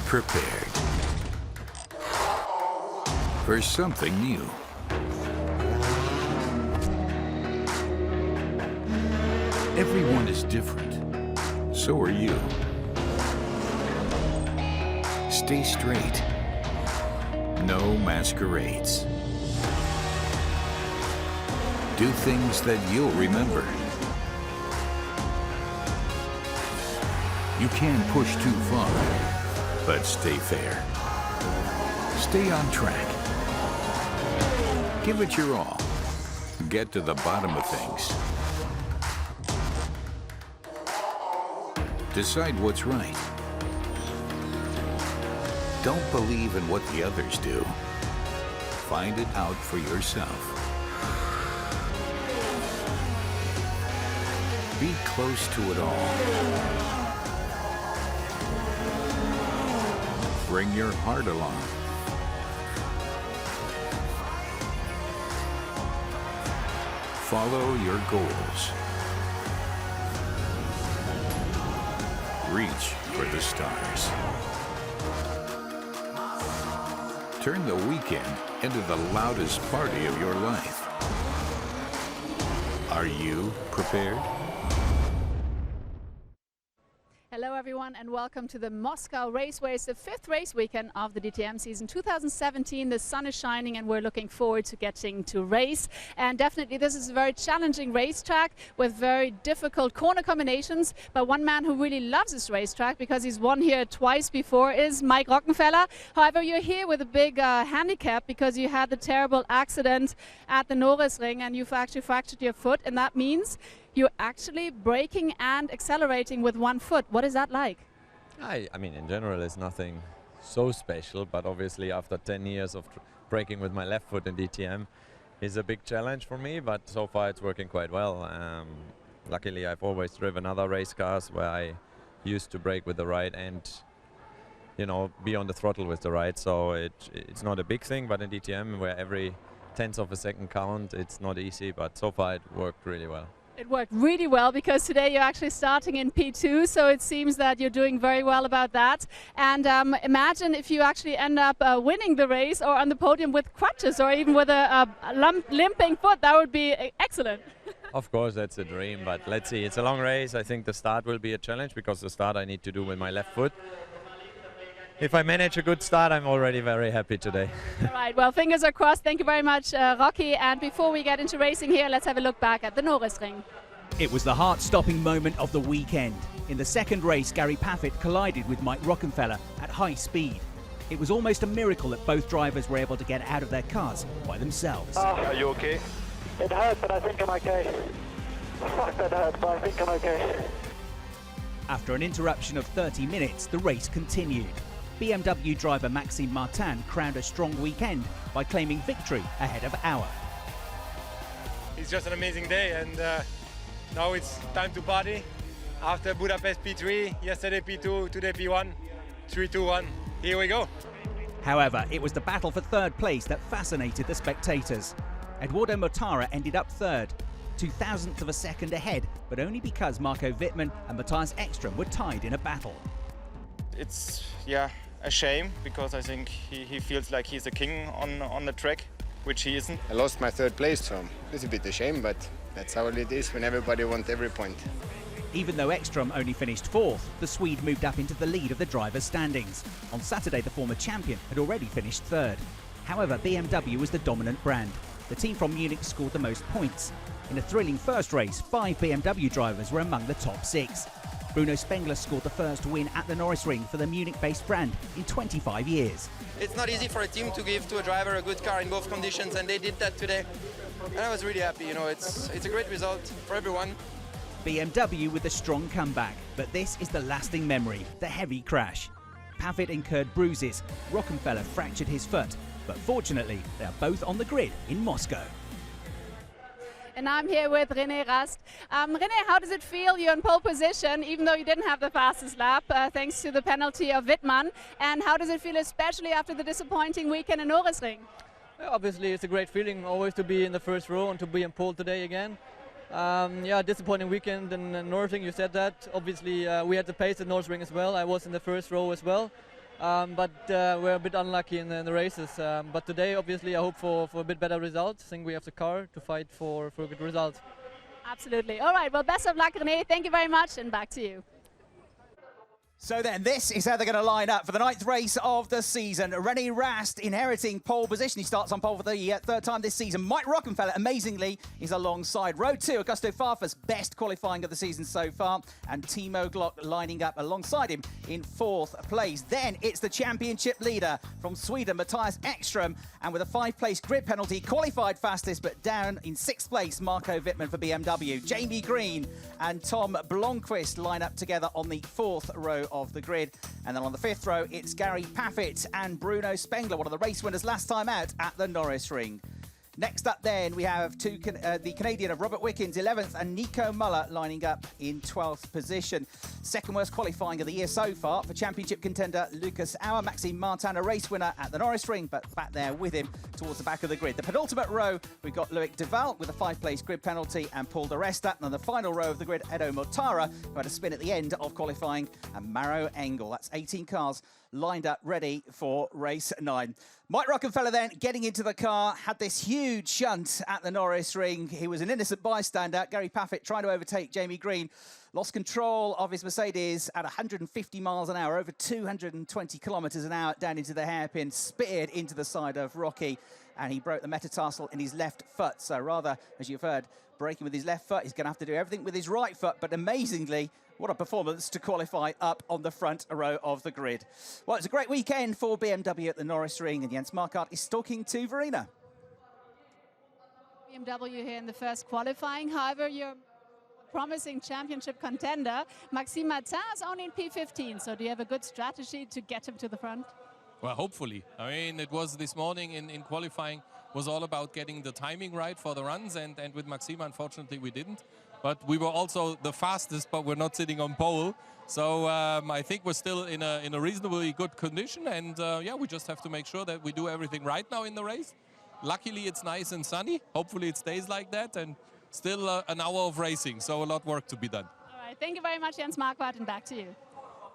prepared for something new. Everyone is different. So are you. Stay straight. No masquerades. Do things that you'll remember. You can push too far, but stay fair. Stay on track. Give it your all. Get to the bottom of things. Decide what's right. Don't believe in what the others do. Find it out for yourself. Be close to it all. Bring your heart along. Follow your goals. Reach for the stars. Turn the weekend into the loudest party of your life. Are you prepared? Hello everyone and welcome to the Moscow Raceway. It's the 5th race weekend of the DTM season 2017. The sun is shining and we're looking forward to getting to race. And definitely this is a very challenging racetrack with very difficult corner combinations. But one man who really loves this racetrack because he's won here twice before is Mike Rockenfeller. However, you're here with a big handicap because you had the terrible accident at the Norrisring and you've actually fractured your foot, and that means you're actually braking and accelerating with one foot. What is that like? I mean, in general, it's nothing so special, but obviously after 10 years of braking with my left foot in DTM is a big challenge for me, but so far it's working quite well. Luckily, I've always driven other race cars where I used to brake with the right and, you know, be on the throttle with the right, so it's not a big thing, but in DTM, where every tenth of a second count, it's not easy, but so far it worked really well. It worked really well because today you're actually starting in P2, so it seems that you're doing very well about that. And imagine if you actually end up winning the race or on the podium with crutches or even with a limping foot. That would be excellent. Of course, that's a dream, but let's see. It's a long race. I think the start will be a challenge because the start I need to do with my left foot. If I manage a good start, I'm already very happy today. All right, well, fingers are crossed. Thank you very much, Rocky. And before we get into racing here, let's have a look back at the Norrisring. It was the heart-stopping moment of the weekend. In the second race, Gary Paffett collided with Mike Rockenfeller at high speed. It was almost a miracle that both drivers were able to get out of their cars by themselves. Are you okay? It hurt, but I think I'm okay. Fuck, that hurt, but I think I'm okay. After an interruption of 30 minutes, the race continued. BMW driver Maxime Martin crowned a strong weekend by claiming victory ahead of Auer. It's just an amazing day, and now it's time to party. After Budapest P3, yesterday P2, today P1, 3, 2, 1. Here we go. However, it was the battle for third place that fascinated the spectators. Eduardo Mortara ended up third, 0.02 of a second ahead, but only because Marco Wittmann and Matthias Ekström were tied in a battle. It's, yeah, a shame because I think he feels like he's a king on the track, which he isn't. I lost my third place, so it's a bit a shame, but that's how it is when everybody wants every point. Even though Ekström only finished fourth, the Swede moved up into the lead of the drivers' standings. On Saturday, the former champion had already finished third. However, BMW was the dominant brand. The team from Munich scored the most points. In a thrilling first race, 5 BMW drivers were among the top 6. Bruno Spengler scored the first win at the Norrisring for the Munich-based brand in 25 years. It's not easy for a team to give to a driver a good car in both conditions, and they did that today. And I was really happy, you know, it's a great result for everyone. BMW with a strong comeback, but this is the lasting memory, the heavy crash. Paffett incurred bruises, Rockenfeller fractured his foot, but fortunately they are both on the grid in Moscow. And I'm here with René Rast. René, how does it feel? You're in pole position, even though you didn't have the fastest lap, thanks to the penalty of Wittmann. And how does it feel, especially after the disappointing weekend in Norrisring? Yeah, obviously, it's a great feeling always to be in the first row and to be in pole today again. Yeah, disappointing weekend in Norrisring, you said that. Obviously, we had the pace at Norrisring as well. I was in the first row as well. but we're a bit unlucky in the races. But today, obviously, I hope for a bit better results. I think we have the car to fight for a good result. Absolutely. All right, well, best of luck, René. Thank you very much, and back to you. So then, this is how they're going to line up for the 9th race of the season. René Rast inheriting pole position. He starts on pole for the third time this season. Mike Rockenfeller, amazingly, is alongside. Row 2, Augusto Farfus, best qualifying of the season so far. And Timo Glock lining up alongside him in 4th place. Then it's the championship leader from Sweden, Matthias Ekström. And with a 5-place grid penalty, qualified fastest, but down in 6th place, Marco Wittmann for BMW. Jamie Green and Tom Blomqvist line up together on the 4th row of the grid. And then on the 5th row, it's Gary Paffett and Bruno Spengler, one of the race winners last time out at the Norris Ring. Next up then, we have the Canadian of Robert Wickens, 11th, and Nico Muller lining up in 12th position. Second worst qualifying of the year so far for championship contender Lucas Auer. Maxime Martin, a race winner at the Norris Ring, but back there with him towards the back of the grid. The penultimate row, we've got Loic Duval with a 5-place grid penalty and Paul de Resta. And on the final row of the grid, Edo Motara, who had a spin at the end of qualifying, and Maro Engel. That's 18 cars lined up ready for race 9. Mike Rockenfeller then getting into the car, had this huge shunt at the Norris Ring. He was an innocent bystander. Gary Paffett trying to overtake Jamie Green. Lost control of his Mercedes at 150 miles an hour, over 220 kilometers an hour down into the hairpin, speared into the side of Rocky, and he broke the metatarsal in his left foot. So rather, as you've heard, braking with his left foot, he's going to have to do everything with his right foot, but amazingly, what a performance to qualify up on the front row of the grid. Well, it's a great weekend for BMW at the Norris Ring, and Jens Marquardt is talking to Verena. BMW here in the first qualifying. However, you're a promising championship contender. Maxime Martin is only in P15, so do you have a good strategy to get him to the front? Well, hopefully. I mean, it was this morning in qualifying, was all about getting the timing right for the runs, and with Maxime, unfortunately, we didn't. But we were also the fastest, but we're not sitting on pole. So I think we're still in a reasonably good condition. And yeah, we just have to make sure that we do everything right now in the race. Luckily, it's nice and sunny. Hopefully, it stays like that. And still an hour of racing, so a lot of work to be done. All right, thank you very much, Jens Marquardt, and back to you.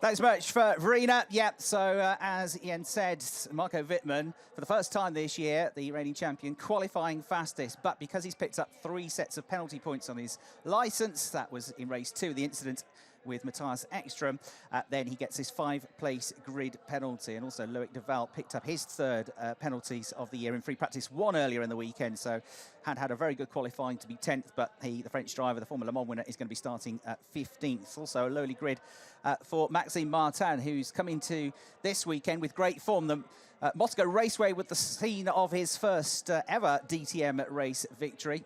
Thanks much for Verena. Yep, so as Jens said, Marco Wittmann, for the first time this year, the reigning champion, qualifying fastest. But because he's picked up 3 sets of penalty points on his licence, that was in race 2, the incident with Matthias Ekström, then he gets his 5-place grid penalty. And also Loic Duval picked up his 3rd penalties of the year in free practice 1 earlier in the weekend, so had a very good qualifying to be 10th, but the French driver, the former Le Mans winner, is going to be starting at 15th. Also a lowly grid for Maxime Martin, who's come into this weekend with great form. The Moscow Raceway with the scene of his first ever DTM race victory.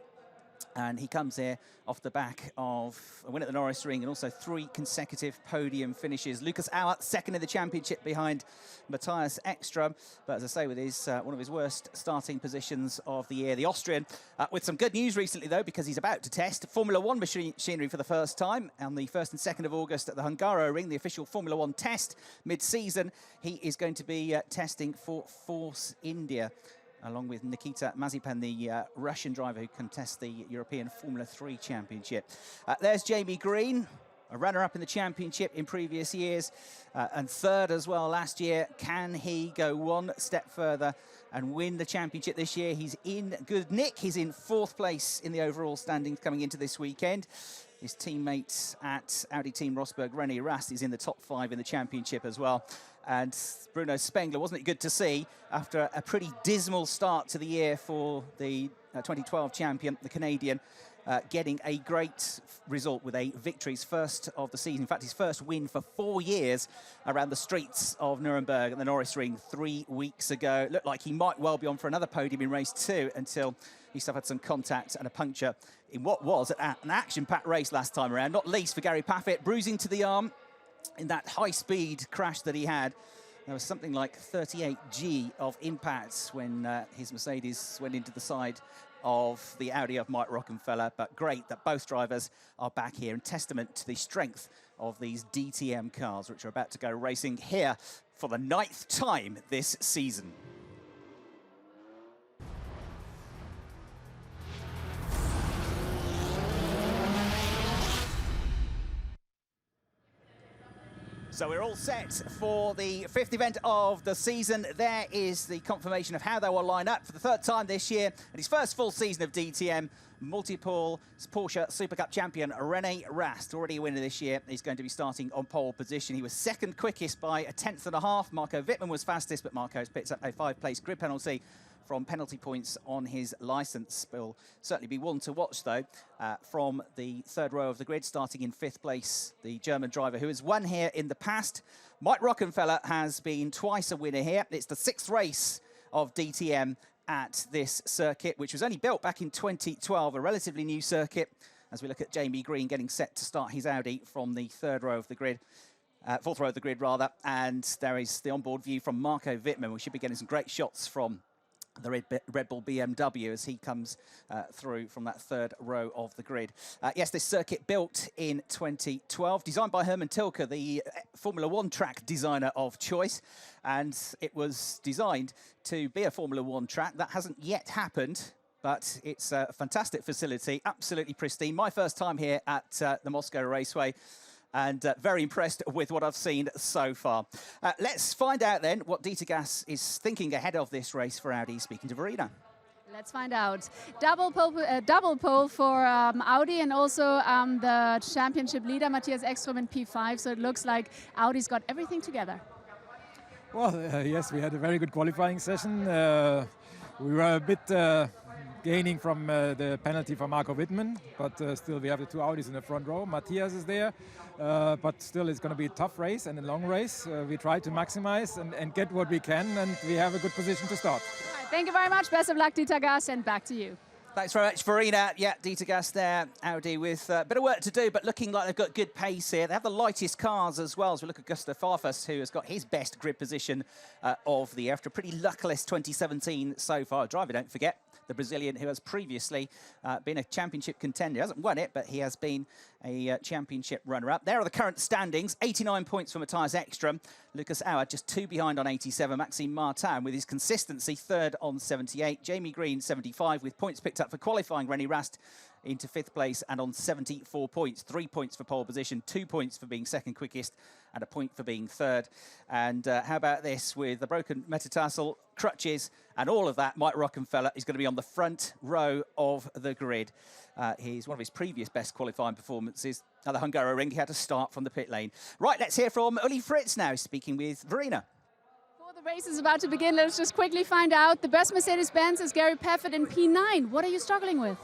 And he comes here off the back of a win at the Norris Ring and also 3 consecutive podium finishes. Lucas Auer, 2nd in the championship behind Matthias Ekström. But as I say, with his one of his worst starting positions of the year, the Austrian, with some good news recently, though, because he's about to test Formula 1 machinery for the first time on the 1st and 2nd of August at the Hungaroring, the official Formula 1 test mid-season. He is going to be testing for Force India, along with Nikita Mazepan, the Russian driver who contests the European Formula 3 Championship. There's Jamie Green, a runner-up in the championship in previous years, and 3rd as well last year. Can he go 1 step further and win the championship this year? He's in good nick. He's in 4th place in the overall standings coming into this weekend. His teammate at Audi Team Rosberg, René Rast, is in the top 5 in the championship as well. And Bruno Spengler, wasn't it good to see, after a pretty dismal start to the year for the 2012 champion, the Canadian, getting a great result with a victory, his first of the season. In fact, his first win for 4 years around the streets of Nuremberg at the Norris Ring 3 weeks ago. Looked like he might well be on for another podium in race 2 until he suffered some contact and a puncture in what was an action-packed race last time around, not least for Gary Paffett, bruising to the arm in that high-speed crash that he had. There was something like 38 G of impact when his Mercedes went into the side of the Audi of Mike Rockenfeller. But great that both drivers are back here, and testament to the strength of these DTM cars, which are about to go racing here for the 9th time this season. So we're all set for the 5th event of the season. There is the confirmation of how they will line up for the 3rd time this year. And his first full season of DTM, multiple Porsche Super Cup champion René Rast, already a winner this year. He's going to be starting on pole position. He was 2nd quickest by a 1/10.5. Marco Wittmann was fastest, but Marco's picked up a 5-place grid penalty from penalty points on his licence. Will certainly be one to watch, though, from the 3rd row of the grid, starting in 5th place, the German driver who has won here in the past. Mike Rockenfeller has been twice a winner here. It's the 6th race of DTM at this circuit, which was only built back in 2012, a relatively new circuit, as we look at Jamie Green getting set to start his Audi from the 3rd row of the grid. 4th row of the grid, rather. And there is the onboard view from Marco Wittmann. We should be getting some great shots from the Red Bull BMW as he comes through from that 3rd row of the grid. Yes, this circuit built in 2012, designed by Hermann Tilke, the Formula 1 track designer of choice. And it was designed to be a Formula 1 track. That hasn't yet happened, but it's a fantastic facility, absolutely pristine. My first time here at the Moscow Raceway, and very impressed with what I've seen so far. Let's find out then what Dieter Gas is thinking ahead of this race for Audi, speaking to Verena. Let's find out. Double pole for Audi, and also the championship leader, Matthias Ekström, in P5. So it looks like Audi's got everything together. Well, yes, we had a very good qualifying session. We were a bit gaining from the penalty for Marco Wittmann, but still we have the 2 Audis in the front row. Matthias is there, but still it's going to be a tough race and a long race. We try to maximize and get what we can, and we have a good position to start. All right, thank you very much. Best of luck, Dieter Gas, and back to you. Thanks very much, Verena. Yeah, Dieter Gas there, Audi, with a bit of work to do, but looking like they've got good pace here. They have the lightest cars as well, as we look at Gustav Farfus, who has got his best grid position of the year after a pretty luckless 2017 so far. Driver, don't forget, the Brazilian who has previously been a championship contender. He hasn't won it, but he has been a championship runner-up. There are the current standings. 89 points for Matthias Ekström. Lucas Auer just 2 behind on 87. Maxime Martin with his consistency 3rd on 78. Jamie Green 75 with points picked up for qualifying. René Rast into 5th place and on 74 points. 3 points for pole position, 2 points for being 2nd quickest, and a point for being 3rd. And how about this with the broken metatarsal, crutches, and all of that? Mike Rockenfeller is going to be on the front row of the grid. He's one of his previous best qualifying performances. At the Hungaroring, he had to start from the pit lane. Right, let's hear from Uli Fritz now, speaking with Verena. Before the race is about to begin, let's just quickly find out. The best Mercedes-Benz is Gary Paffett in P9. What are you struggling with?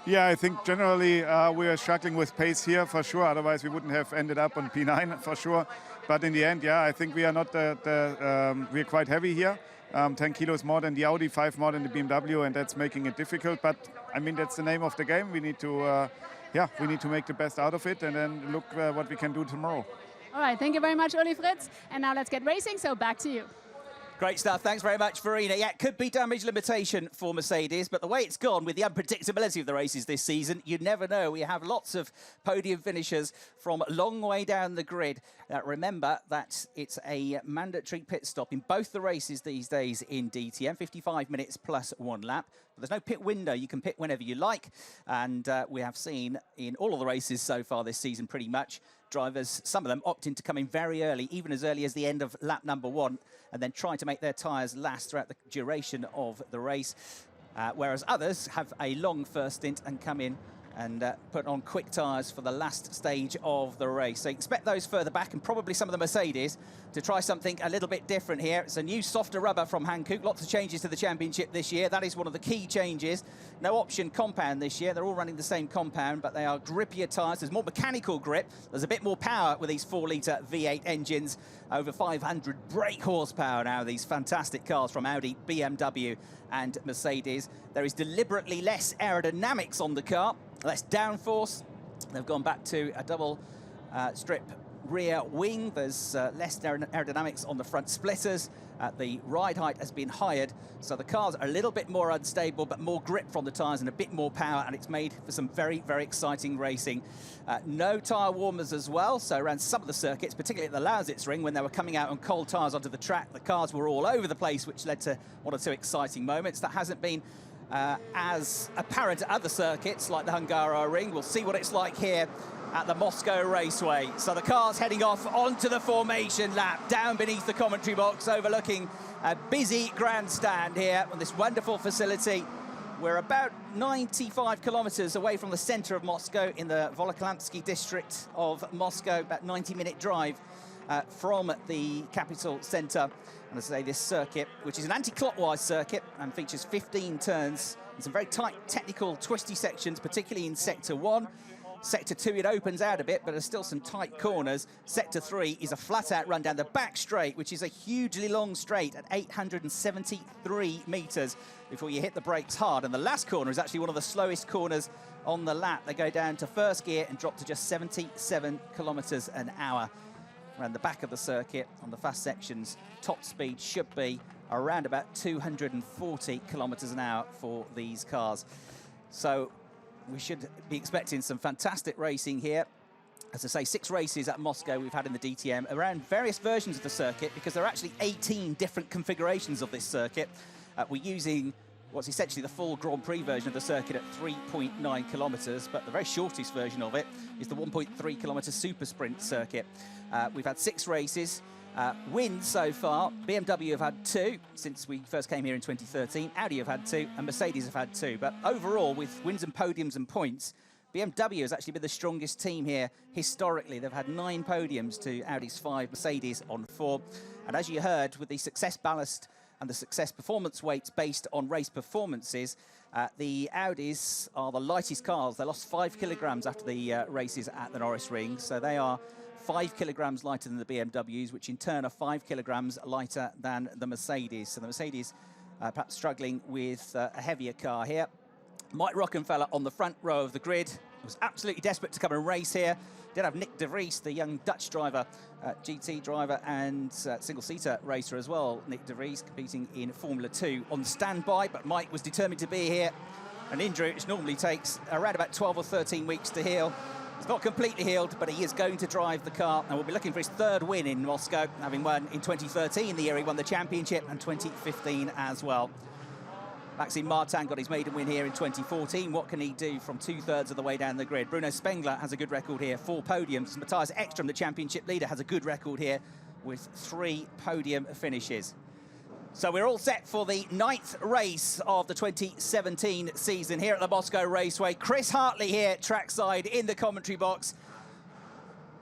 Yeah, I think generally we are struggling with pace here for sure. Otherwise, we wouldn't have ended up on P9 for sure. But in the end, yeah, I think we are not we're quite heavy here. 10 kilos more than the Audi, 5 more than the BMW, and that's making it difficult. But I mean, that's the name of the game. We need to, we need to make the best out of it, and then look what we can do tomorrow. All right, thank you very much, Uli Fritz. And now let's get racing. So back to you. Great stuff. Thanks very much, Verena. Yeah, it could be damage limitation for Mercedes, but the way it's gone with the unpredictability of the races this season, you never know. We have lots of podium finishers from a long way down the grid. Remember that it's a mandatory pit stop in both the races these days in DTM, 55 minutes plus 1 lap. But there's no pit window. You can pit whenever you like. And we have seen in all of the races so far this season, pretty much, drivers, some of them opting to come in very early, even as early as the end of lap number 1, and then try to make their tyres last throughout the duration of the race. Whereas others have a long first stint and come in and put on quick tyres for the last stage of the race. So expect those further back, and probably some of the Mercedes to try something a little bit different here. It's a new softer rubber from Hankook. Lots of changes to the championship this year. That is one of the key changes. No option compound this year. They're all running the same compound, but they are grippier tyres. There's more mechanical grip. There's a bit more power with these 4-litre V8 engines. Over 500 brake horsepower now, these fantastic cars from Audi, BMW and Mercedes. There is deliberately less aerodynamics on the car, less downforce. They've gone back to a double strip rear wing. There's less aerodynamics on the front splitters. The ride height has been higher, so the cars are a little bit more unstable, but more grip from the tyres and a bit more power, and it's made for some very, very exciting racing. No tyre warmers as well, so around some of the circuits, particularly at the Lausitz ring, when they were coming out on cold tyres onto the track, the cars were all over the place, which led to 1 or 2 exciting moments. That hasn't been as apparent at other circuits like the Hungaroring. We'll see what it's like here at the Moscow Raceway. So the car's heading off onto the formation lap, down beneath the commentary box, overlooking a busy grandstand here on this wonderful facility. We're about 95 kilometers away from the center of Moscow in the Volokolansky district of Moscow, about 90-minute drive from the capital center. And as I say, this circuit, which is an anti-clockwise circuit and features 15 turns and some very tight technical twisty sections, particularly in Sector 1. Sector 2, it opens out a bit, but there's still some tight corners. Sector 3 is a flat-out run down the back straight, which is a hugely long straight at 873 metres before you hit the brakes hard. And the last corner is actually one of the slowest corners on the lap. They go down to first gear and drop to just 77 kilometres an hour. Around the back of the circuit, on the fast sections, top speed should be around about 240 kilometres an hour for these cars. So we should be expecting some fantastic racing here. As I say, 6 races at Moscow we've had in the DTM around various versions of the circuit, because there are actually 18 different configurations of this circuit. We're using what's essentially the full Grand Prix version of the circuit at 3.9 kilometres, but the very shortest version of it is the 1.3 kilometre super sprint circuit. We've had 6 races. Wins so far, BMW have had 2 since we first came here in 2013, Audi have had 2, and Mercedes have had 2. But overall, with wins and podiums and points, BMW has actually been the strongest team here historically. They've had 9 podiums to Audi's 5, Mercedes on 4. And as you heard, with the success ballast and the success performance weights based on race performances, the Audis are the lightest cars. They lost 5 kilograms after the races at the Norris Ring, so they are 5 kilograms lighter than the BMWs, which in turn are 5 kilograms lighter than the Mercedes. So the Mercedes perhaps struggling with a heavier car here. Mike Rockenfeller on the front row of the grid was absolutely desperate to come and race here. Did have Nick de Vries, the young Dutch driver, GT driver and single-seater racer as well. Nick de Vries competing in Formula 2 on standby, but Mike was determined to be here. An injury which normally takes around about 12 or 13 weeks to heal. It's not completely healed, but he is going to drive the car, and we'll be looking for his 3rd win in Moscow, having won in 2013, the year he won the championship, and 2015 as well. Maxime Martin got his maiden win here in 2014. What can he do from 2/3 of the way down the grid? Bruno Spengler has a good record here, 4 podiums. Matthias Ekstrom, the championship leader, has a good record here with 3 podium finishes. So we're all set for the 9th race of the 2017 season here at the Moscow Raceway. Chris Hartley here, trackside in the commentary box,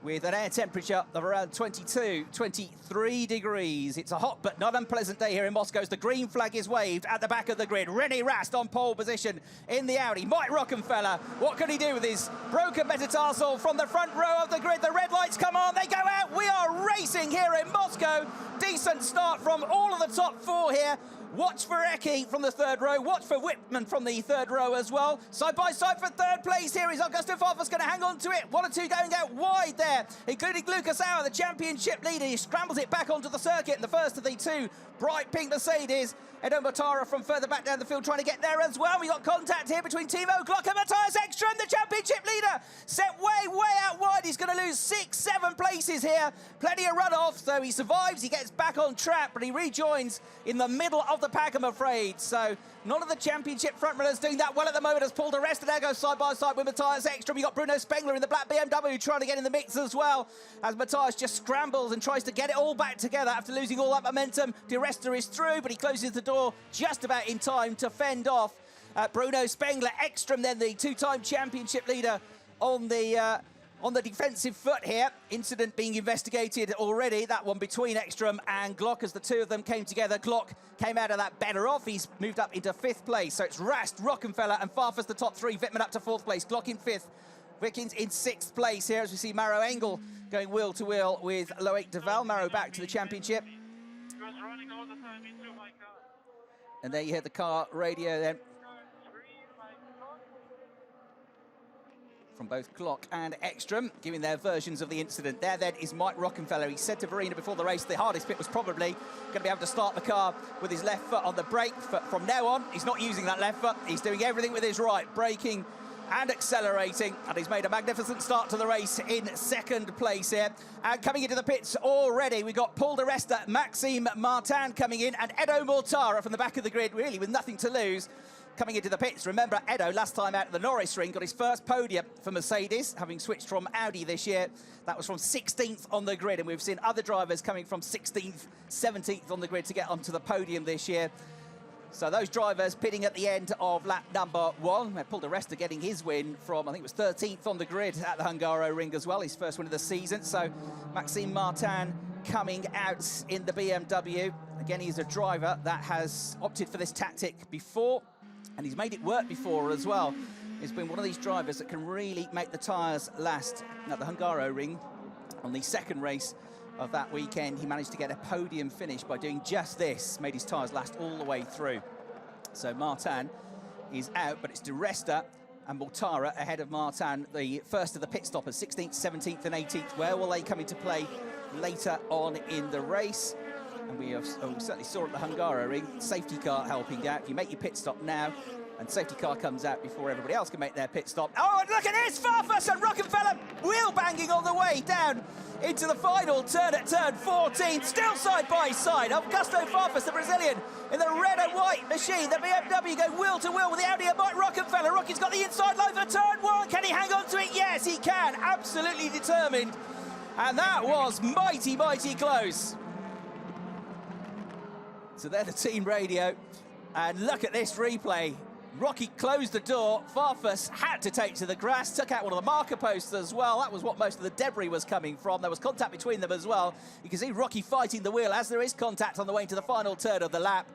with an air temperature of around 22, 23 degrees. It's a hot but not unpleasant day here in Moscow as the green flag is waved at the back of the grid. René Rast on pole position in the Audi. Mike Rockenfeller, what can he do with his broken metatarsal from the front row of the grid? The red lights come on, they go out. We are racing here in Moscow. Decent start from all of the top 4 here. Watch for Ecke from the 3rd row. Watch for Whitman from the 3rd row as well. Side by side for 3rd place here is Augusto Farfus going to hang on to it. 1 or 2 going out wide there, including Lucas Auer, the championship leader. He scrambles it back onto the circuit. And the first of the 2 bright pink Mercedes. Edo Motara from further back down the field trying to get there as well. We got contact here between Timo Glock and Matthias Ekstrom, the championship leader. Set way out wide. He's going to lose 6, 7 places here. Plenty of runoff, so he survives. He gets back on track, but he rejoins in the middle of the pack, I'm afraid. So none of the championship front runners doing that well at the moment as Paul de Resta now goes side by side with Matthias Ekstrom. You got Bruno Spengler in the black BMW trying to get in the mix as well, as Matthias just scrambles and tries to get it all back together after losing all that momentum. De Resta is through, but he closes the door just about in time to fend off Bruno Spengler. Ekstrom then the 2-time championship leader on the defensive foot here. Incident being investigated already, that one between Ekstrom and Glock as the 2 of them came together. Glock came out of that better off. He's moved up into 5th place. So it's Rast, Rockenfeller and Farfus the top 3. Wittmann up to 4th place. Glock in 5th. Wickens in 6th place here as we see Maro Engel going wheel to wheel with Loic Duval. Maro back to the championship. And there you hear the car radio then from both Glock and Ekstrom, giving their versions of the incident. There then is Mike Rockenfeller. He said to Verena before the race the hardest bit was probably going to be able to start the car with his left foot on the brake. From now on, he's not using that left foot. He's doing everything with his right, braking and accelerating, and he's made a magnificent start to the race in 2nd place here. And coming into the pits already, we've got Paul de Resta, Maxime Martin coming in, and Edo Mortara from the back of the grid, really with nothing to lose. coming into the pits. Remember, Edo, last time out at the Norris Ring, got his first podium for Mercedes, having switched from Audi this year. That was from 16th on the grid, and we've seen other drivers coming from 16th, 17th on the grid to get onto the podium this year. So those drivers pitting at the end of lap number 1. Paul di Resta getting his win from, I think it was 13th on the grid at the Hungaroring as well, his first win of the season. So Maxime Martin coming out in the BMW. Again, he's a driver that has opted for this tactic before, and he's made it work before as well. He's been one of these drivers that can really make the tyres last. At the Hungaroring, on the second race of that weekend, he managed to get a podium finish by doing just this, made his tyres last all the way through. So Martin is out, but it's di Resta and Mortara ahead of Martin, the first of the pit stoppers, 16th, 17th and 18th. Where will they come into play later on in the race? And we certainly saw at the Hungaroring, safety car helping out. If you make your pit stop now, and safety car comes out before everybody else can make their pit stop. Oh, and look at this! Farfus and Rockefeller wheel banging on the way down into the final turn at turn 14. Still side by side. Augusto Farfus, the Brazilian, in the red and white machine. The BMW go wheel to wheel with the Audi and Mike Rockefeller. Rocky's got the inside line for turn 1. Can he hang on to it? Yes, he can. Absolutely determined. And that was mighty, mighty close. So they're the team radio. And look at this replay. Rocky closed the door. Farfus had to take to the grass, took out one of the marker posts as well. That was what most of the debris was coming from. There was contact between them as well. You can see Rocky fighting the wheel as there is contact on the way into the final turn of the lap.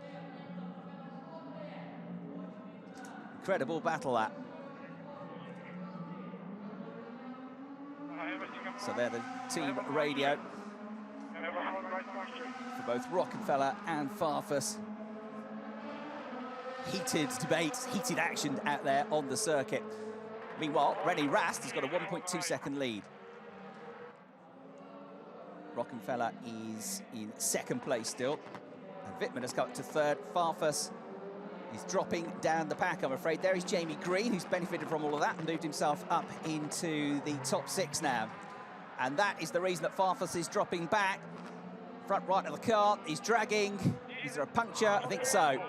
Incredible battle, that. So they're the team radio for both Rockefeller and Farfus. Heated debates, heated action out there on the circuit. Meanwhile, René Rast has got a 1.2 second lead. Rockefeller is in second place still. And Wittmann has come up to third. Farfus is dropping down the pack, I'm afraid. There is Jamie Green, who's benefited from all of that and moved himself up into the top 6 now. And that is the reason that Farfus is dropping back. Front right of the car, he's dragging. Is there a puncture? I think so.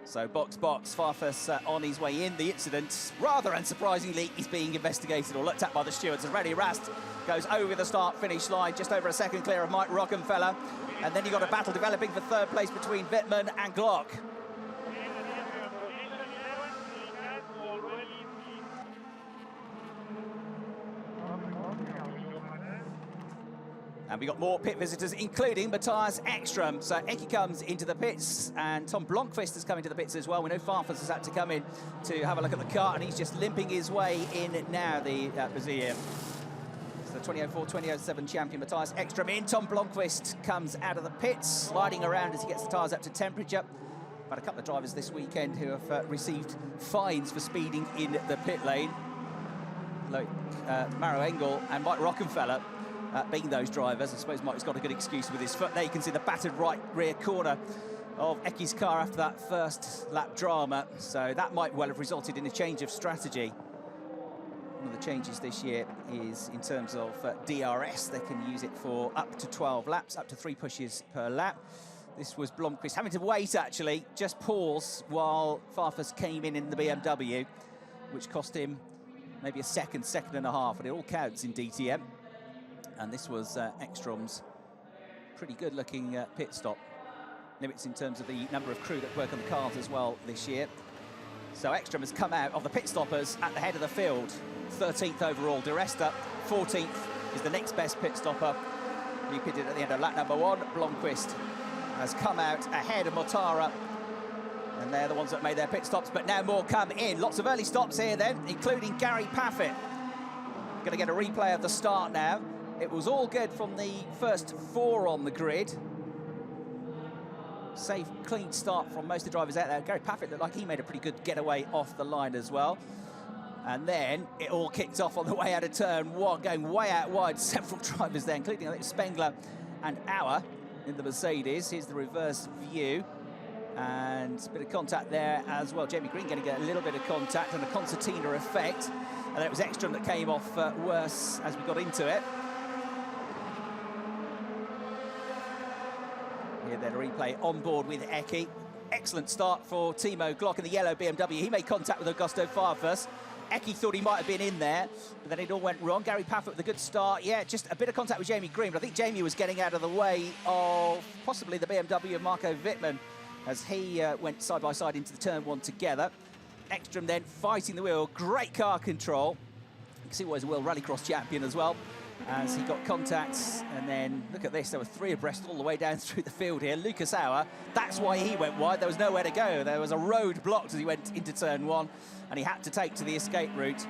So box, Farfus on his way in. The incident, rather unsurprisingly, is being investigated or looked at by the stewards. And René Rast goes over the start-finish line, just over a second clear of Mike Rockefeller. And then you've got a battle developing for third place between Wittmann and Glock. And we got more pit visitors, including Matthias Ekstrom. So Eki comes into the pits, and Tom Blomqvist has come into the pits as well. We know Farfus has had to come in to have a look at the car, and he's just limping his way in now, the Brazilian. So the 2004, 2007 champion Matthias Ekstrom in. Tom Blomqvist comes out of the pits, sliding around as he gets the tyres up to temperature. But a couple of drivers this weekend who have received fines for speeding in the pit lane. Like Maro Engel and Mike Rockefeller. Being those drivers, I suppose Mike's got a good excuse with his foot. There you can see the battered right rear corner of Eki's car after that first lap drama. So that might well have resulted in a change of strategy. One of the changes this year is in terms of DRS. They can use it for up to 12 laps, up to 3 pushes per lap. This was Blomqvist having to wait, actually, just pause while Farfus came in the BMW, which cost him maybe a second and a half, and it all counts in DTM. And this was Ekstrom's pretty good-looking pit stop. Limits in terms of the number of crew that work on the cars as well this year. So Ekstrom has come out of the pit stoppers at the head of the field. 13th overall, di Resta. 14th is the next best pit stopper. He pitted at the end of lap number 1. Blomqvist has come out ahead of Mortara. And they're the ones that made their pit stops, but now more come in. Lots of early stops here then, including Gary Paffett. Going to get a replay of the start now. It was all good from the first 4 on the grid. Safe, clean start from most of the drivers out there. Gary Paffett looked like he made a pretty good getaway off the line as well. And then it all kicked off on the way out of turn 1, going way out wide. Several drivers there, including I think Spengler and Auer in the Mercedes. Here's the reverse view. And a bit of contact there as well. Jamie Green getting a little bit of contact and a concertina effect. And then it was Ekstrom that came off worse as we got into it. Here then, a replay on board with Eki. Excellent start for Timo Glock in the yellow BMW. He made contact with Augusto Farfus. Eki thought he might have been in there, but then it all went wrong. Gary Paffett with a good start. Yeah, just a bit of contact with Jamie Green, but I think Jamie was getting out of the way of possibly the BMW of Marco Wittmann as he went side by side into the turn one together. Ekstrom then fighting the wheel. Great car control. You can see why he's a World Rallycross champion as well, as he got contacts. And then look at this, there were 3 abreast all the way down through the field here. Lucas Auer, that's why he went wide. There was nowhere to go. There was a road blocked as he went into turn one, and he had to take to the escape route,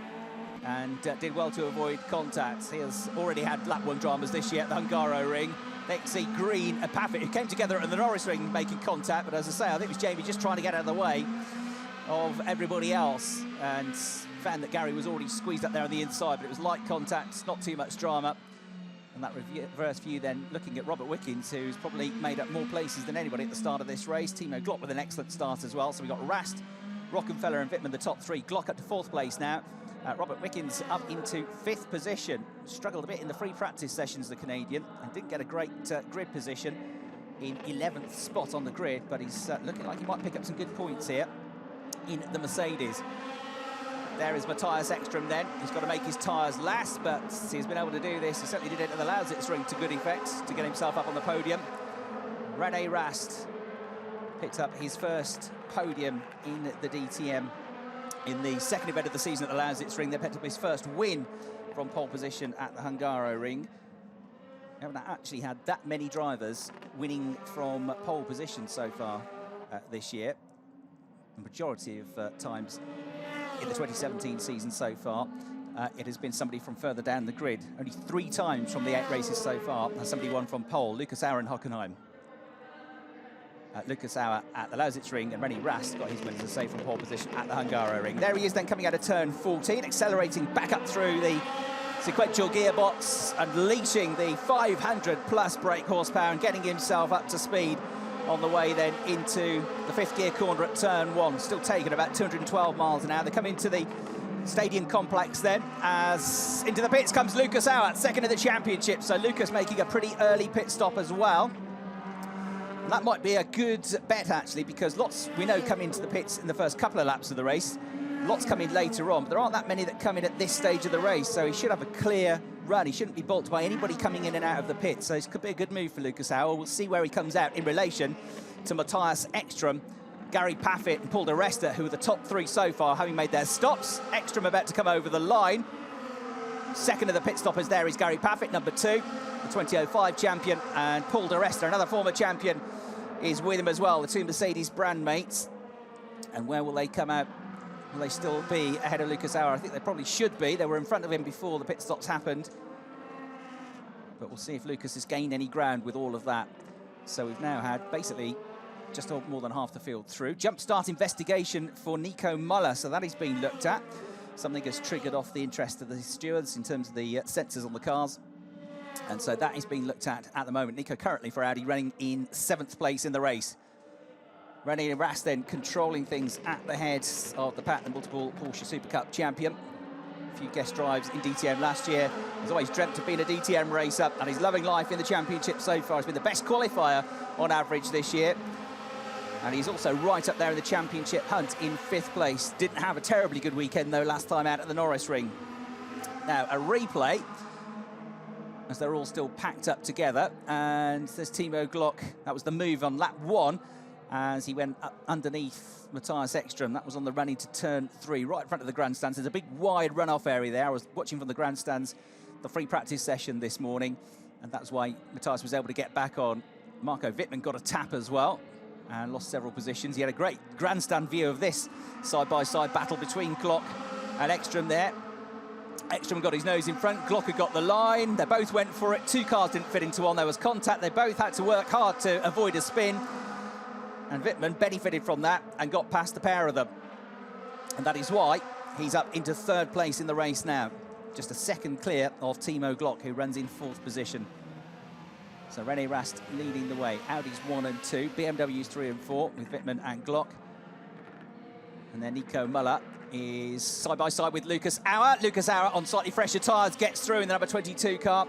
and did well to avoid contacts. He has already had lap 1 dramas this year at the Hungaroring. Let's see Green and Paffett, who came together at the Norris Ring making contact, but as I say, I think it was Jamie just trying to get out of the way of everybody else, and found that Gary was already squeezed up there on the inside, but it was light contact, not too much drama. And that reverse view then looking at Robert Wickens, who's probably made up more places than anybody at the start of this race. Timo Glock with an excellent start as well. So we've got Rast, Rockenfeller and Wittmann the top 3. Glock up to 4th place now. Robert Wickens up into 5th position. Struggled a bit in the free practice sessions, the Canadian, and didn't get a great grid position in 11th spot on the grid, but he's looking like he might pick up some good points here in the Mercedes. There is Matthias Ekstrom then. He's got to make his tyres last, but he's been able to do this. He certainly did it at the Lausitz ring to good effect to get himself up on the podium. Rene Rast picked up his first podium in the DTM in the second event of the season at the Lausitz ring. They picked up his first win from pole position at the Hungaroring. We haven't actually had that many drivers winning from pole position so far this year. The majority of times in the 2017 season so far, it has been somebody from further down the grid. Only 3 times from the 8 races so far has somebody won from pole. Lucas Auer and Hockenheim. Lucas Auer at the Lausitz ring, and Rene Rast got his win, as I say, from pole position at the Hungaroring. There he is then coming out of turn 14, accelerating back up through the sequential gearbox, unleashing the 500+ brake horsepower and getting himself up to speed on the way then into the 5th gear corner at turn 1, still taking about 212 miles an hour. They come into the stadium complex then, as into the pits comes Lucas Auer, 2nd of the championship. So Lucas making a pretty early pit stop as well. And that might be a good bet actually, because lots we know come into the pits in the first couple of laps of the race. Lots come in later on, but there aren't that many that come in at this stage of the race, so he should have a clear run. He shouldn't be balked by anybody coming in and out of the pit, so this could be a good move for Lucas Auer. We'll see where he comes out in relation to Matthias Ekstrom, Gary Paffett and Paul de Resta, who are the top 3 so far, having made their stops. Ekstrom about to come over the line. 2nd of the pit stoppers there is Gary Paffett, number 2, the 2005 champion, and Paul de Resta, another former champion, is with him as well, the 2 Mercedes brand mates. And where will they come out? Will they still be ahead of Lucas Auer? I think they probably should be. They were in front of him before the pit stops happened. But we'll see if Lucas has gained any ground with all of that. So we've now had basically just more than half the field through. Jump start investigation for Nico Muller. So that is being looked at. Something has triggered off the interest of the stewards in terms of the sensors on the cars. And so that is being looked at the moment. Nico currently for Audi running in 7th place in the race. Rene Rast then controlling things at the head of the pack, the multiple Porsche Super Cup champion. A few guest drives in DTM last year. He's always dreamt of being a DTM racer, and he's loving life in the championship so far. He's been the best qualifier on average this year. And he's also right up there in the championship hunt in 5th place. Didn't have a terribly good weekend, though, last time out at the Norris Ring. Now, a replay, as they're all still packed up together. And there's Timo Glock. That was the move on lap 1, as he went up underneath Matthias Ekstrom. That was on the run into turn 3, right in front of the grandstands. There's a big wide runoff area there. I was watching from the grandstands the free practice session this morning, and that's why Matthias was able to get back on. Marco Wittmann got a tap as well and lost several positions. He had a great grandstand view of this side-by-side battle between Glock and Ekstrom there. Ekstrom got his nose in front, Glock had got the line. They both went for it. 2 cars didn't fit into one. There was contact. They both had to work hard to avoid a spin. And Wittmann benefited from that and got past the pair of them. And that is why he's up into 3rd place in the race now. Just a 2nd clear of Timo Glock, who runs in 4th position. So Rene Rast leading the way. Audi's 1 and 2, BMW's 3 and 4 with Wittmann and Glock. And then Nico Muller is side by side with Lucas Auer. Lucas Auer on slightly fresher tyres gets through in the number 22 car.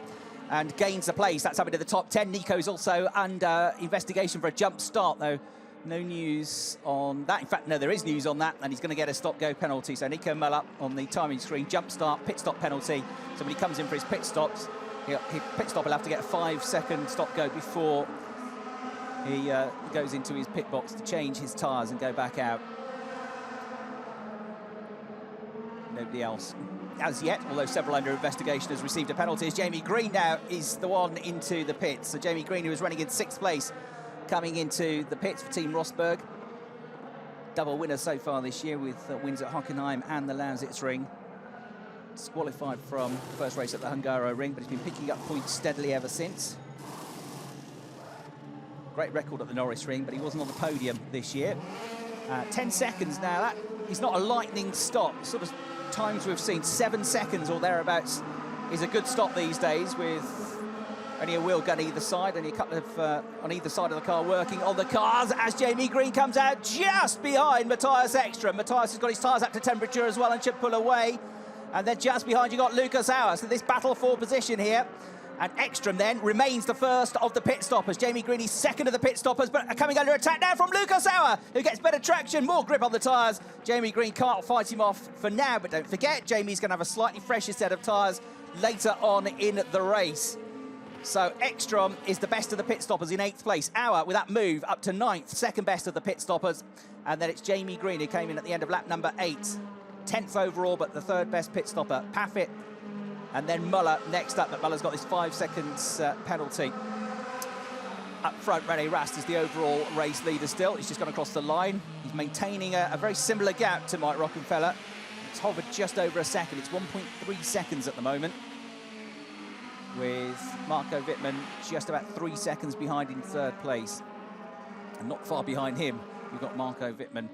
and gains a place. That's up into the top 10. Nico's also under investigation for a jump start, though. No news on that. In fact, no, there is news on that, and he's going to get a stop-go penalty. So Nico Muller on the timing screen, jump start, pit stop penalty. So when he comes in for his pit stops, his pit stop will have to get a 5-second stop-go before he goes into his pit box to change his tyres and go back out. Nobody else as yet, although several under investigation, has received a penalty. As Jamie Green now is the one into the pits. So Jamie Green, who was running in 6th place, coming into the pits for Team Rosberg. Double winner so far this year with wins at Hockenheim and the Lausitzring. Disqualified from the first race at the Hungaroring, but he's been picking up points steadily ever since. Great record at the Norris Ring, but he wasn't on the podium this year. 10 seconds now. That is not a lightning stop. Sort of times we've seen 7 seconds or thereabouts is a good stop these days, with only a wheel gun either side, only a couple of on either side of the car working on the cars as Jamie Green comes out just behind Matthias Ekstrom. Matthias has got his tyres up to temperature as well and should pull away. And then just behind you got Lucas Auer. So this battle for position here. And Ekstrom then remains the first of the pit stoppers. Jamie Green is second of the pit stoppers, but coming under attack now from Lucas Auer, who gets better traction, more grip on the tyres. Jamie Green can't fight him off for now, but don't forget, Jamie's going to have a slightly fresher set of tyres later on in the race. So Ekstrom is the best of the pit stoppers in 8th place. Auer, with that move, up to 9th, second best of the pit stoppers. And then it's Jamie Green, who came in at the end of lap number 8. 10th overall, but the 3rd best pit stopper. Paffett and then Muller next up, but Muller's got this 5 seconds penalty. Up front, René Rast is the overall race leader still. He's just gone across the line. He's maintaining a very similar gap to Mike Rockenfeller. It's hovered just over a second. It's 1.3 seconds at the moment, with Marco Wittmann just about 3 seconds behind in 3rd place. And not far behind him, we've got Marco Wittmann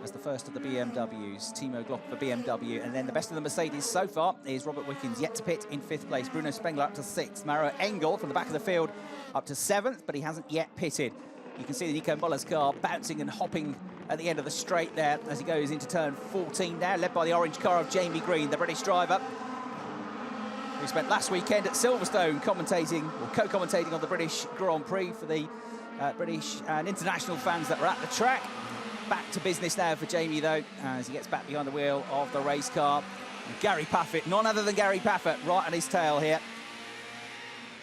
as the first of the BMWs. Timo Glock for BMW. And then the best of the Mercedes so far is Robert Wickens, yet to pit in 5th place. Bruno Spengler up to 6th. Maro Engel from the back of the field up to 7th, but he hasn't yet pitted. You can see the Nico Muller's car bouncing and hopping at the end of the straight there as he goes into turn 14 now, led by the orange car of Jamie Green, the British driver. We spent last weekend at Silverstone commentating, or co-commentating on the British Grand Prix for the British and international fans that were at the track. Back to business now for Jamie, though, as he gets back behind the wheel of the race car. And Gary Paffett, none other than Gary Paffett, right on his tail here,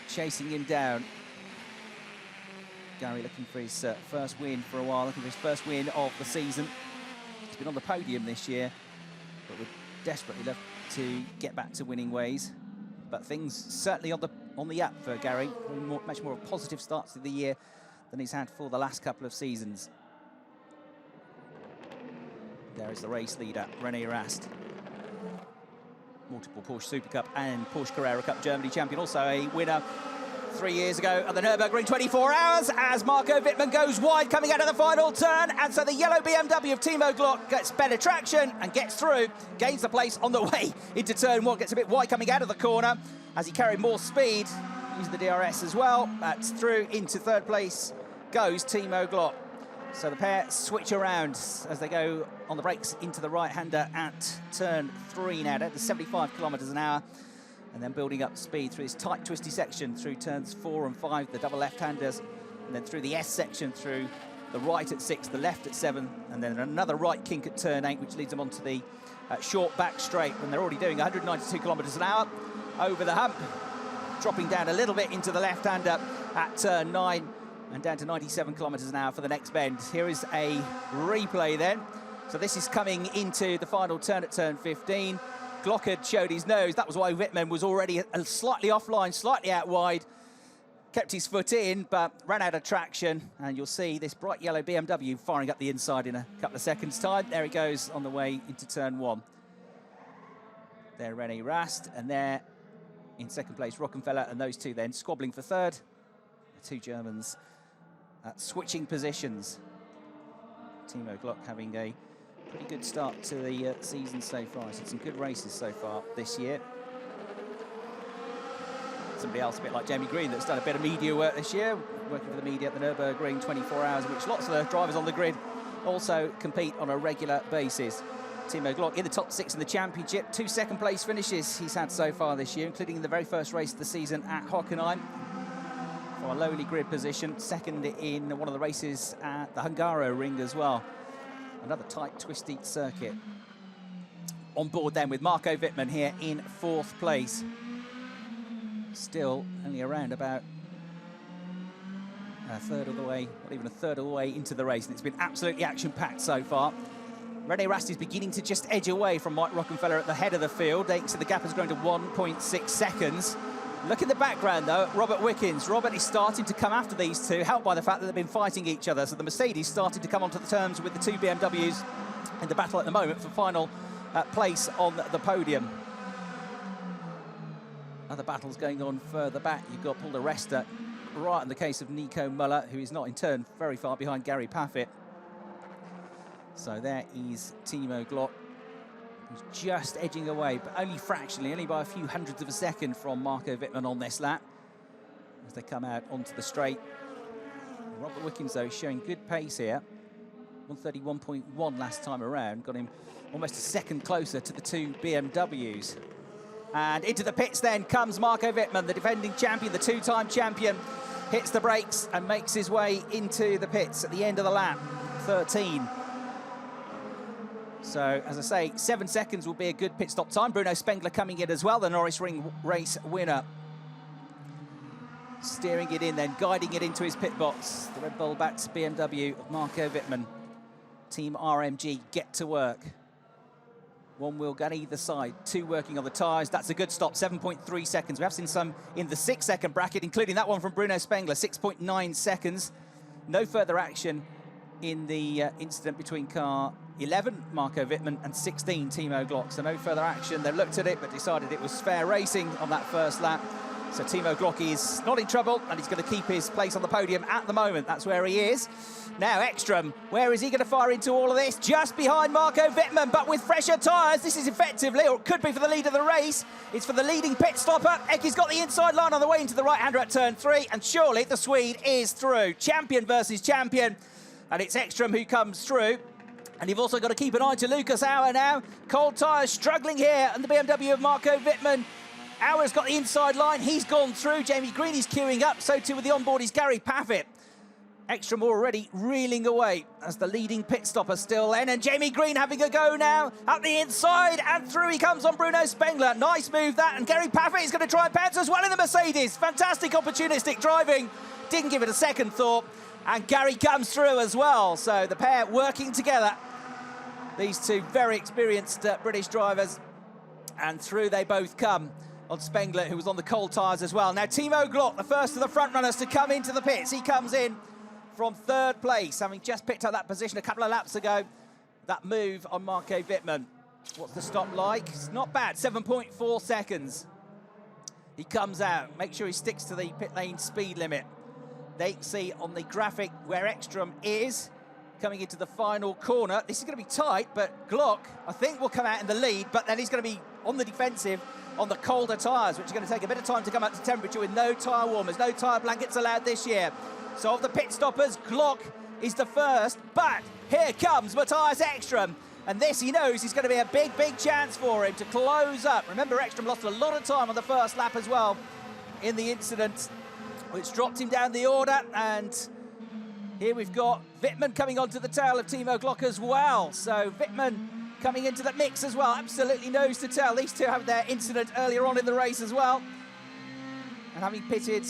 chasing him down. Gary looking for his first win for a while, looking for his first win of the season. He's been on the podium this year, but we're desperately left to get back to winning ways. But things certainly on the up for Gary. Much more of positive starts to the year than he's had for the last couple of seasons. There is the race leader, René Rast. Multiple Porsche Super Cup and Porsche Carrera Cup Germany champion. Also a winner 3 years ago at the Nürburgring 24 Hours as Marco Wittmann goes wide coming out of the final turn. And so the yellow BMW of Timo Glock gets better traction and gets through, gains the place on the way into turn 1, gets a bit wide coming out of the corner as he carried more speed, using the DRS as well. That's through into 3rd place goes Timo Glock. So the pair switch around as they go on the brakes into the right-hander at turn 3 now, down to 75 kilometres an hour. And then building up speed through this tight, twisty section through turns 4 and 5, the double left-handers. And then through the S section through the right at 6, the left at 7. And then another right kink at turn 8, which leads them onto the short back straight. And they're already doing 192 kilometres an hour over the hump. Dropping down a little bit into the left-hander at turn 9. And down to 97 kilometres an hour for the next bend. Here is a replay then. So this is coming into the final turn at turn 15. Glock had showed his nose. That was why Wittmann was already slightly offline, slightly out wide. Kept his foot in, but ran out of traction. And you'll see this bright yellow BMW firing up the inside in a couple of seconds' time. There he goes on the way into turn 1. There René Rast, and there in 2nd place Rockenfeller, and those two then squabbling for 3rd. The 2 Germans switching positions. Timo Glock having a pretty good start to the season so far. He's had some good races so far this year. Somebody else a bit like Jamie Green that's done a bit of media work this year, working for the media at the Nürburgring 24 Hours, in which lots of the drivers on the grid also compete on a regular basis. Timo Glock in the top 6 in the championship. 2 second-place finishes he's had so far this year, including in the very first race of the season at Hockenheim. From a lowly grid position, second in one of the races at the Hungaro Ring as well. Another tight, twisty circuit. On board then with Marco Wittmann here in 4th place. Still only around about a third of the way, not even a third of the way into the race, and it's been absolutely action-packed so far. René Rast is beginning to just edge away from Mike Rockenfeller at the head of the field. So the gap has grown to 1.6 seconds. Look in the background, though, at Robert Wickens. Robert is starting to come after these two, helped by the fact that they've been fighting each other. So the Mercedes starting to come onto the terms with the two BMWs in the battle at the moment for final place on the podium. Other battles going on further back. You've got Paul de Resta, right in the case of Nico Muller, who is not in turn very far behind Gary Paffett. So there is Timo Glock, who's just edging away, but only fractionally, only by a few hundredths of a second from Marco Wittmann on this lap as they come out onto the straight. Robert Wickens, though, showing good pace here. 131.1 last time around, got him almost a second closer to the two BMWs. And into the pits then comes Marco Wittmann, the defending champion, the two-time champion, hits the brakes and makes his way into the pits at the end of the lap, 13. So, as I say, 7 seconds will be a good pit stop time. Bruno Spengler coming in as well, the Norris Ring race winner. Steering it in then, guiding it into his pit box. The Red Bull-backed BMW of Marco Wittmann. Team RMG get to work. One wheel gun either side, 2 working on the tyres. That's a good stop, 7.3 seconds. We have seen some in the 6-second bracket, including that one from Bruno Spengler, 6.9 seconds. No further action in the incident between car 11, Marco Wittmann, and 16, Timo Glock. So no further action. They looked at it, but decided it was fair racing on that first lap. So Timo Glock is not in trouble, and he's going to keep his place on the podium at the moment. That's where he is. Now Ekstrom, where is he going to fire into all of this? Just behind Marco Wittmann, but with fresher tyres. This is effectively, or it could be for the lead of the race. It's for the leading pit stopper. Ecky's got the inside line on the way into the right-hander at turn 3, and surely the Swede is through. Champion versus champion, and it's Ekstrom who comes through. And you've also got to keep an eye to Lucas Auer now. Cold tyres struggling here, and the BMW of Marco Wittmann. Auer's got the inside line. He's gone through. Jamie Green is queuing up. So too with the onboard is Gary Paffett. Ekstrom already reeling away as the leading pit stopper still in. And Jamie Green having a go now at the inside. And through he comes on Bruno Spengler. Nice move that. And Gary Paffett is going to try and pounce as well in the Mercedes. Fantastic opportunistic driving. Didn't give it a second thought. And Gary comes through as well. So the pair working together. These two very experienced British drivers. And through they both come on Spengler, who was on the cold tyres as well. Now Timo Glock, the first of the front runners to come into the pits. He comes in from 3rd place, having just picked up that position a couple of laps ago. That move on Marco Wittmann. What's the stop like? It's not bad, 7.4 seconds. He comes out, make sure he sticks to the pit lane speed limit. They can see on the graphic where Ekstrom is coming into the final corner. This is going to be tight, but Glock, I think, will come out in the lead, but then he's going to be on the defensive on the colder tyres, which are going to take a bit of time to come up to temperature with no tyre warmers, no tyre blankets allowed this year. So of the pit stoppers, Glock is the first, but here comes Matthias Ekstrom. And this, he knows, is going to be a big, big chance for him to close up. Remember, Ekstrom lost a lot of time on the first lap as well in the incident, which dropped him down the order. And here we've got Wittmann coming onto the tail of Timo Glock as well. So Wittmann coming into the mix as well, absolutely nose to tail. These two had their incident earlier on in the race as well. And having pitted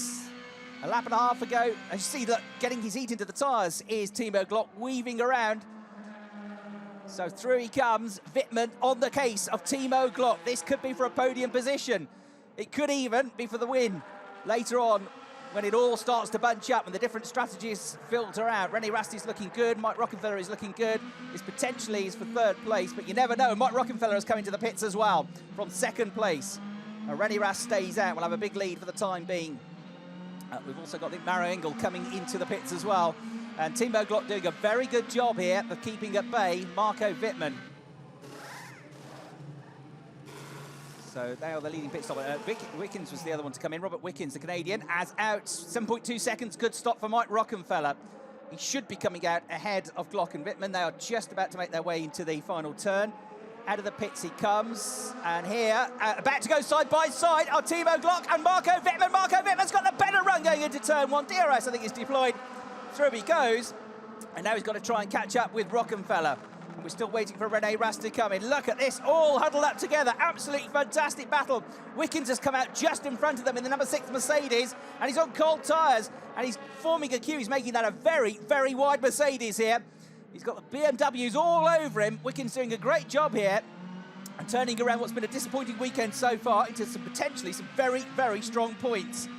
a lap and a half ago, as you see that getting his heat into the tyres is Timo Glock weaving around. So through he comes, Wittmann on the case of Timo Glock. This could be for a podium position. It could even be for the win later on when it all starts to bunch up and the different strategies filter out. René Rast is looking good, Mike Rockenfeller is looking good. His potentially is for 3rd place, but you never know. Mike Rockenfeller has come into the pits as well from 2nd place. René Rast stays out, we'll have a big lead for the time being. We've also got Maro Engel coming into the pits as well. And Timo Glock doing a very good job here of keeping at bay Marco Wittmann. So they are the leading pit stopper. Wickens was the other one to come in. Robert Wickens, the Canadian, as out. 7.2 seconds, good stop for Mike Rockenfeller. He should be coming out ahead of Glock and Wittmann. They are just about to make their way into the final turn. Out of the pits he comes, and here, about to go side by side are Timo Glock and Marco Wittmann. Marco Wittmann's got the better run going into turn one. DRS, I think, is deployed. Through he goes, and now he's got to try and catch up with Rockenfeller. And we're still waiting for Rene Rast to come in. Look at this, all huddled up together. Absolutely fantastic battle. Wickens has come out just in front of them in the number 6 Mercedes, and he's on cold tyres, and he's forming a queue. He's making that a very, very wide Mercedes here. He's got the BMWs all over him. Wickens doing a great job here and turning around what's been a disappointing weekend so far into some potentially some very, very strong points.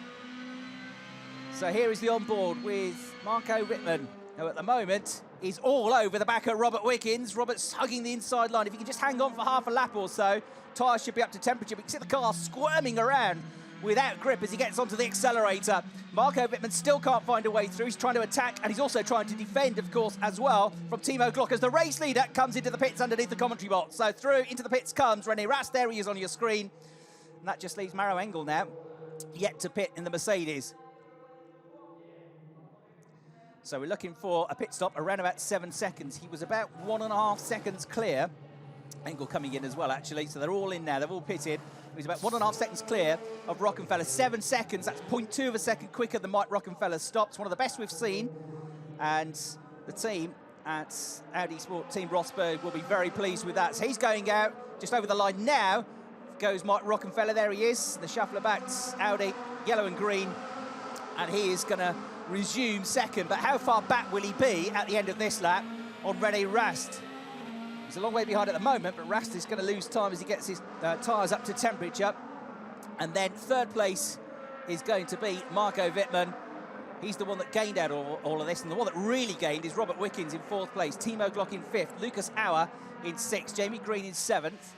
So here is the onboard with Marco Wittmann, who at the moment is all over the back of Robert Wickens. Robert's hugging the inside line. If he can just hang on for half a lap or so, tyres should be up to temperature. We can see the car squirming around without grip as he gets onto the accelerator. Marco Wittmann still can't find a way through. He's trying to attack, and he's also trying to defend, of course, as well, from Timo Glock as the race leader comes into the pits underneath the commentary box. So through into the pits comes Rene Rast. There he is on your screen. And that just leaves Maro Engel now, yet to pit in the Mercedes. So we're looking for a pit stop around about 7 seconds. He was about 1.5 seconds clear. Engel coming in as well, actually. So they're all in now. They've all pitted. He's about 1.5 seconds clear of Rockenfeller. 7 seconds, that's 0.2 of a second quicker than Mike Rockenfeller's stops. One of the best we've seen. And the team at Audi Sport Team Rosberg will be very pleased with that. So he's going out just over the line now. Goes Mike Rockenfeller, there he is. The shuffler backs Audi, yellow and green. And he is going to resume second. But how far back will he be at the end of this lap on Rene Rast? He's a long way behind at the moment, but Rast is going to lose time as he gets his tyres up to temperature. And then third place is going to be Marco Wittmann. He's the one that gained out all of this, and the one that really gained is Robert Wickens in 4th place, Timo Glock in 5th, Lucas Auer in 6th, Jamie Green in 7th.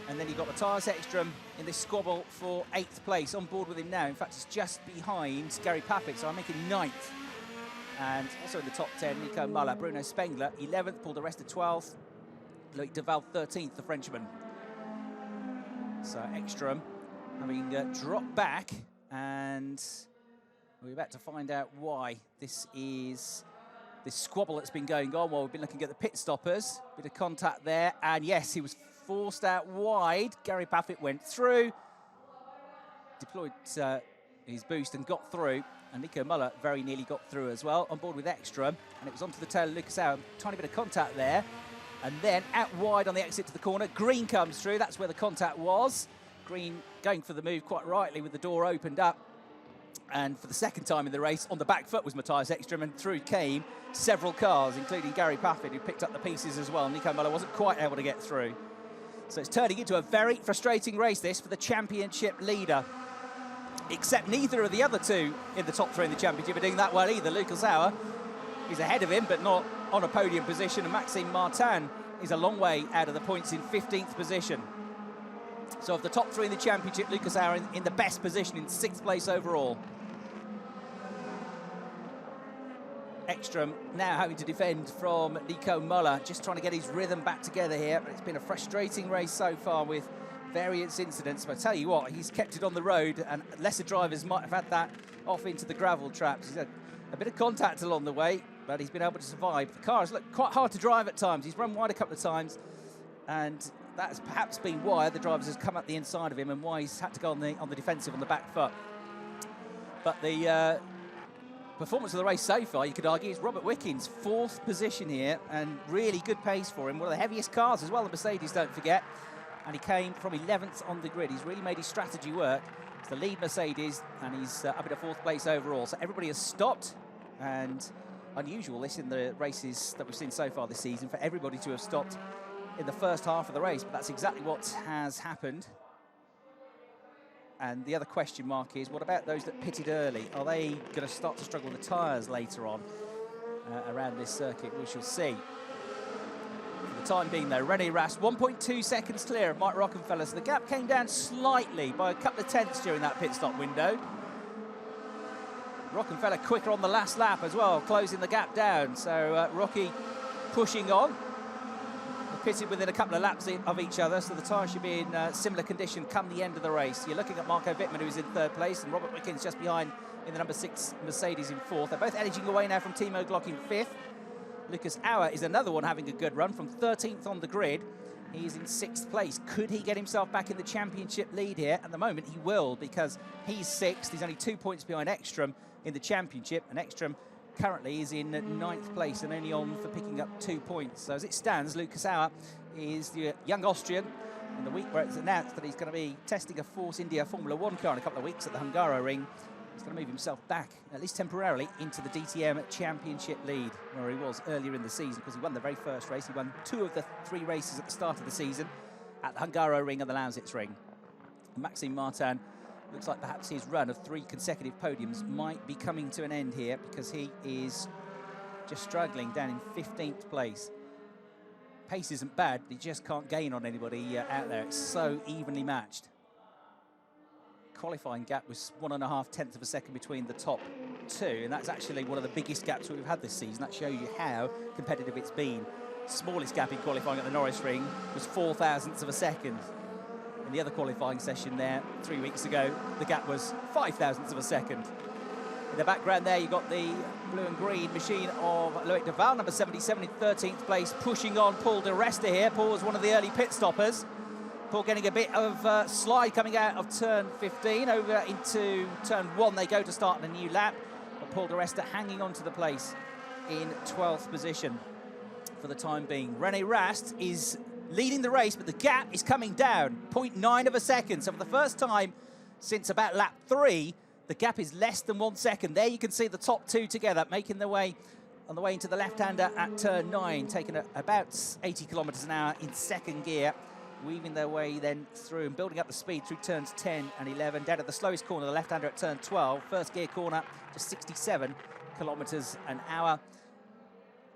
And then you've got Matthias Ekstrom in this squabble for 8th place. On board with him now, in fact, it's just behind Gary Paffett, so I'm making 9th. And also in the top 10, Nico Muller, Bruno Spengler, 11th, Paul de Resta 12th, Loic Deval 13th, the Frenchman. So Ekstrom having dropped back, and we're about to find out why this is this squabble that's been going on while we've been looking at the pit stoppers. Bit of contact there, and yes, he was forced out wide. Gary Paffett went through, deployed his boost and got through, and Nico Muller very nearly got through as well, on board with Ekstrom, and it was onto the tail of Lucas Auer. Tiny bit of contact there, and then out wide on the exit to the corner, Green comes through. That's where the contact was. Green going for the move quite rightly with the door opened up, and for the second time in the race, on the back foot was Matthias Ekstrom, and through came several cars, including Gary Paffett, who picked up the pieces as well. Nico Muller wasn't quite able to get through. So it's turning into a very frustrating race, this, for the championship leader. Except neither of the other two in the top 3 in the championship are doing that well either. Lucas Auer is ahead of him, but not on a podium position, and Maxime Martin is a long way out of the points in 15th position. So of the top 3 in the championship, Lucas Auer in the best position, in 6th place overall. Ekstrom now having to defend from Nico Muller, just trying to get his rhythm back together here. But it's been a frustrating race so far with various incidents. But I tell you what, he's kept it on the road, and lesser drivers might have had that off into the gravel traps. He's had a bit of contact along the way, but he's been able to survive. The car has looked quite hard to drive at times. He's run wide a couple of times, and that's perhaps been why the drivers has come up the inside of him and why he's had to go on the defensive on the back foot. But the performance of the race so far, you could argue, is Robert Wickens, 4th position here, and really good pace for him. One of the heaviest cars as well, the Mercedes, don't forget. And he came from 11th on the grid. He's really made his strategy work. It's the lead Mercedes, and he's up at a 4th place overall. So everybody has stopped, and unusual this in the races that we've seen so far this season, for everybody to have stopped in the first half of the race, but that's exactly what has happened. And the other question mark is, what about those that pitted early? Are they going to start to struggle with the tyres later on around this circuit? We shall see. For the time being, though, Rene Rast, 1.2 seconds clear of Mike Rockenfeller. So the gap came down slightly by a couple of tenths during that pit stop window. Rockenfeller quicker on the last lap as well, closing the gap down. So Rocky pushing on. Pitted within a couple of laps of each other, so the tyres should be in similar condition come the end of the race. You're looking at Marco Wittmann, who's in 3rd place, and Robert Wickens just behind in the number 6 Mercedes in 4th. They're both edging away now from Timo Glock in 5th. Lucas Auer is another one having a good run from 13th on the grid. He's in 6th place. Could he get himself back in the championship lead here? At the moment, he will, because he's 6th. He's only 2 points behind Ekstrom in the championship, and Ekstrom currently is in 9th place and only on for picking up 2 points. So as it stands, Lucas Auer is the young Austrian. In the week where it's announced that he's going to be testing a Force India Formula 1 car in a couple of weeks at the Hungaroring, he's going to move himself back, at least temporarily, into the DTM Championship lead, where he was earlier in the season, because he won the very first race. He won 2 of the 3 races at the start of the season at the Hungaroring and the Lausitz Ring. And Maxime Martin looks like perhaps his run of 3 consecutive podiums might be coming to an end here, because he is just struggling down in 15th place. Pace isn't bad, but he just can't gain on anybody out there. It's so evenly matched. Qualifying gap was 1.5 tenths of a second between the top 2, and that's actually one of the biggest gaps we've had this season. That shows you how competitive it's been. Smallest gap in qualifying at the Norris Ring was 4 thousandths of a second. In the other qualifying session there 3 weeks ago, the gap was 5 thousandths of a second. In the background there, you've got the blue and green machine of Loic Duval, number 77 in 13th place, pushing on Paul de Resta here. Paul was one of the early pit stoppers. Paul getting a bit of slide coming out of turn 15 over into turn 1. They go to start a new lap, but Paul de Resta hanging on to the place in 12th position for the time being. René Rast is leading the race, but the gap is coming down, 0.9 of a second. So for the first time since about lap 3, the gap is less than 1 second. There you can see the top 2 together, making their way on the way into the left-hander at turn 9, taking about 80 kilometers an hour in 2nd gear, weaving their way then through and building up the speed through turns 10 and 11, down at the slowest corner, the left-hander at turn 12, first gear corner, just 67 kilometers an hour.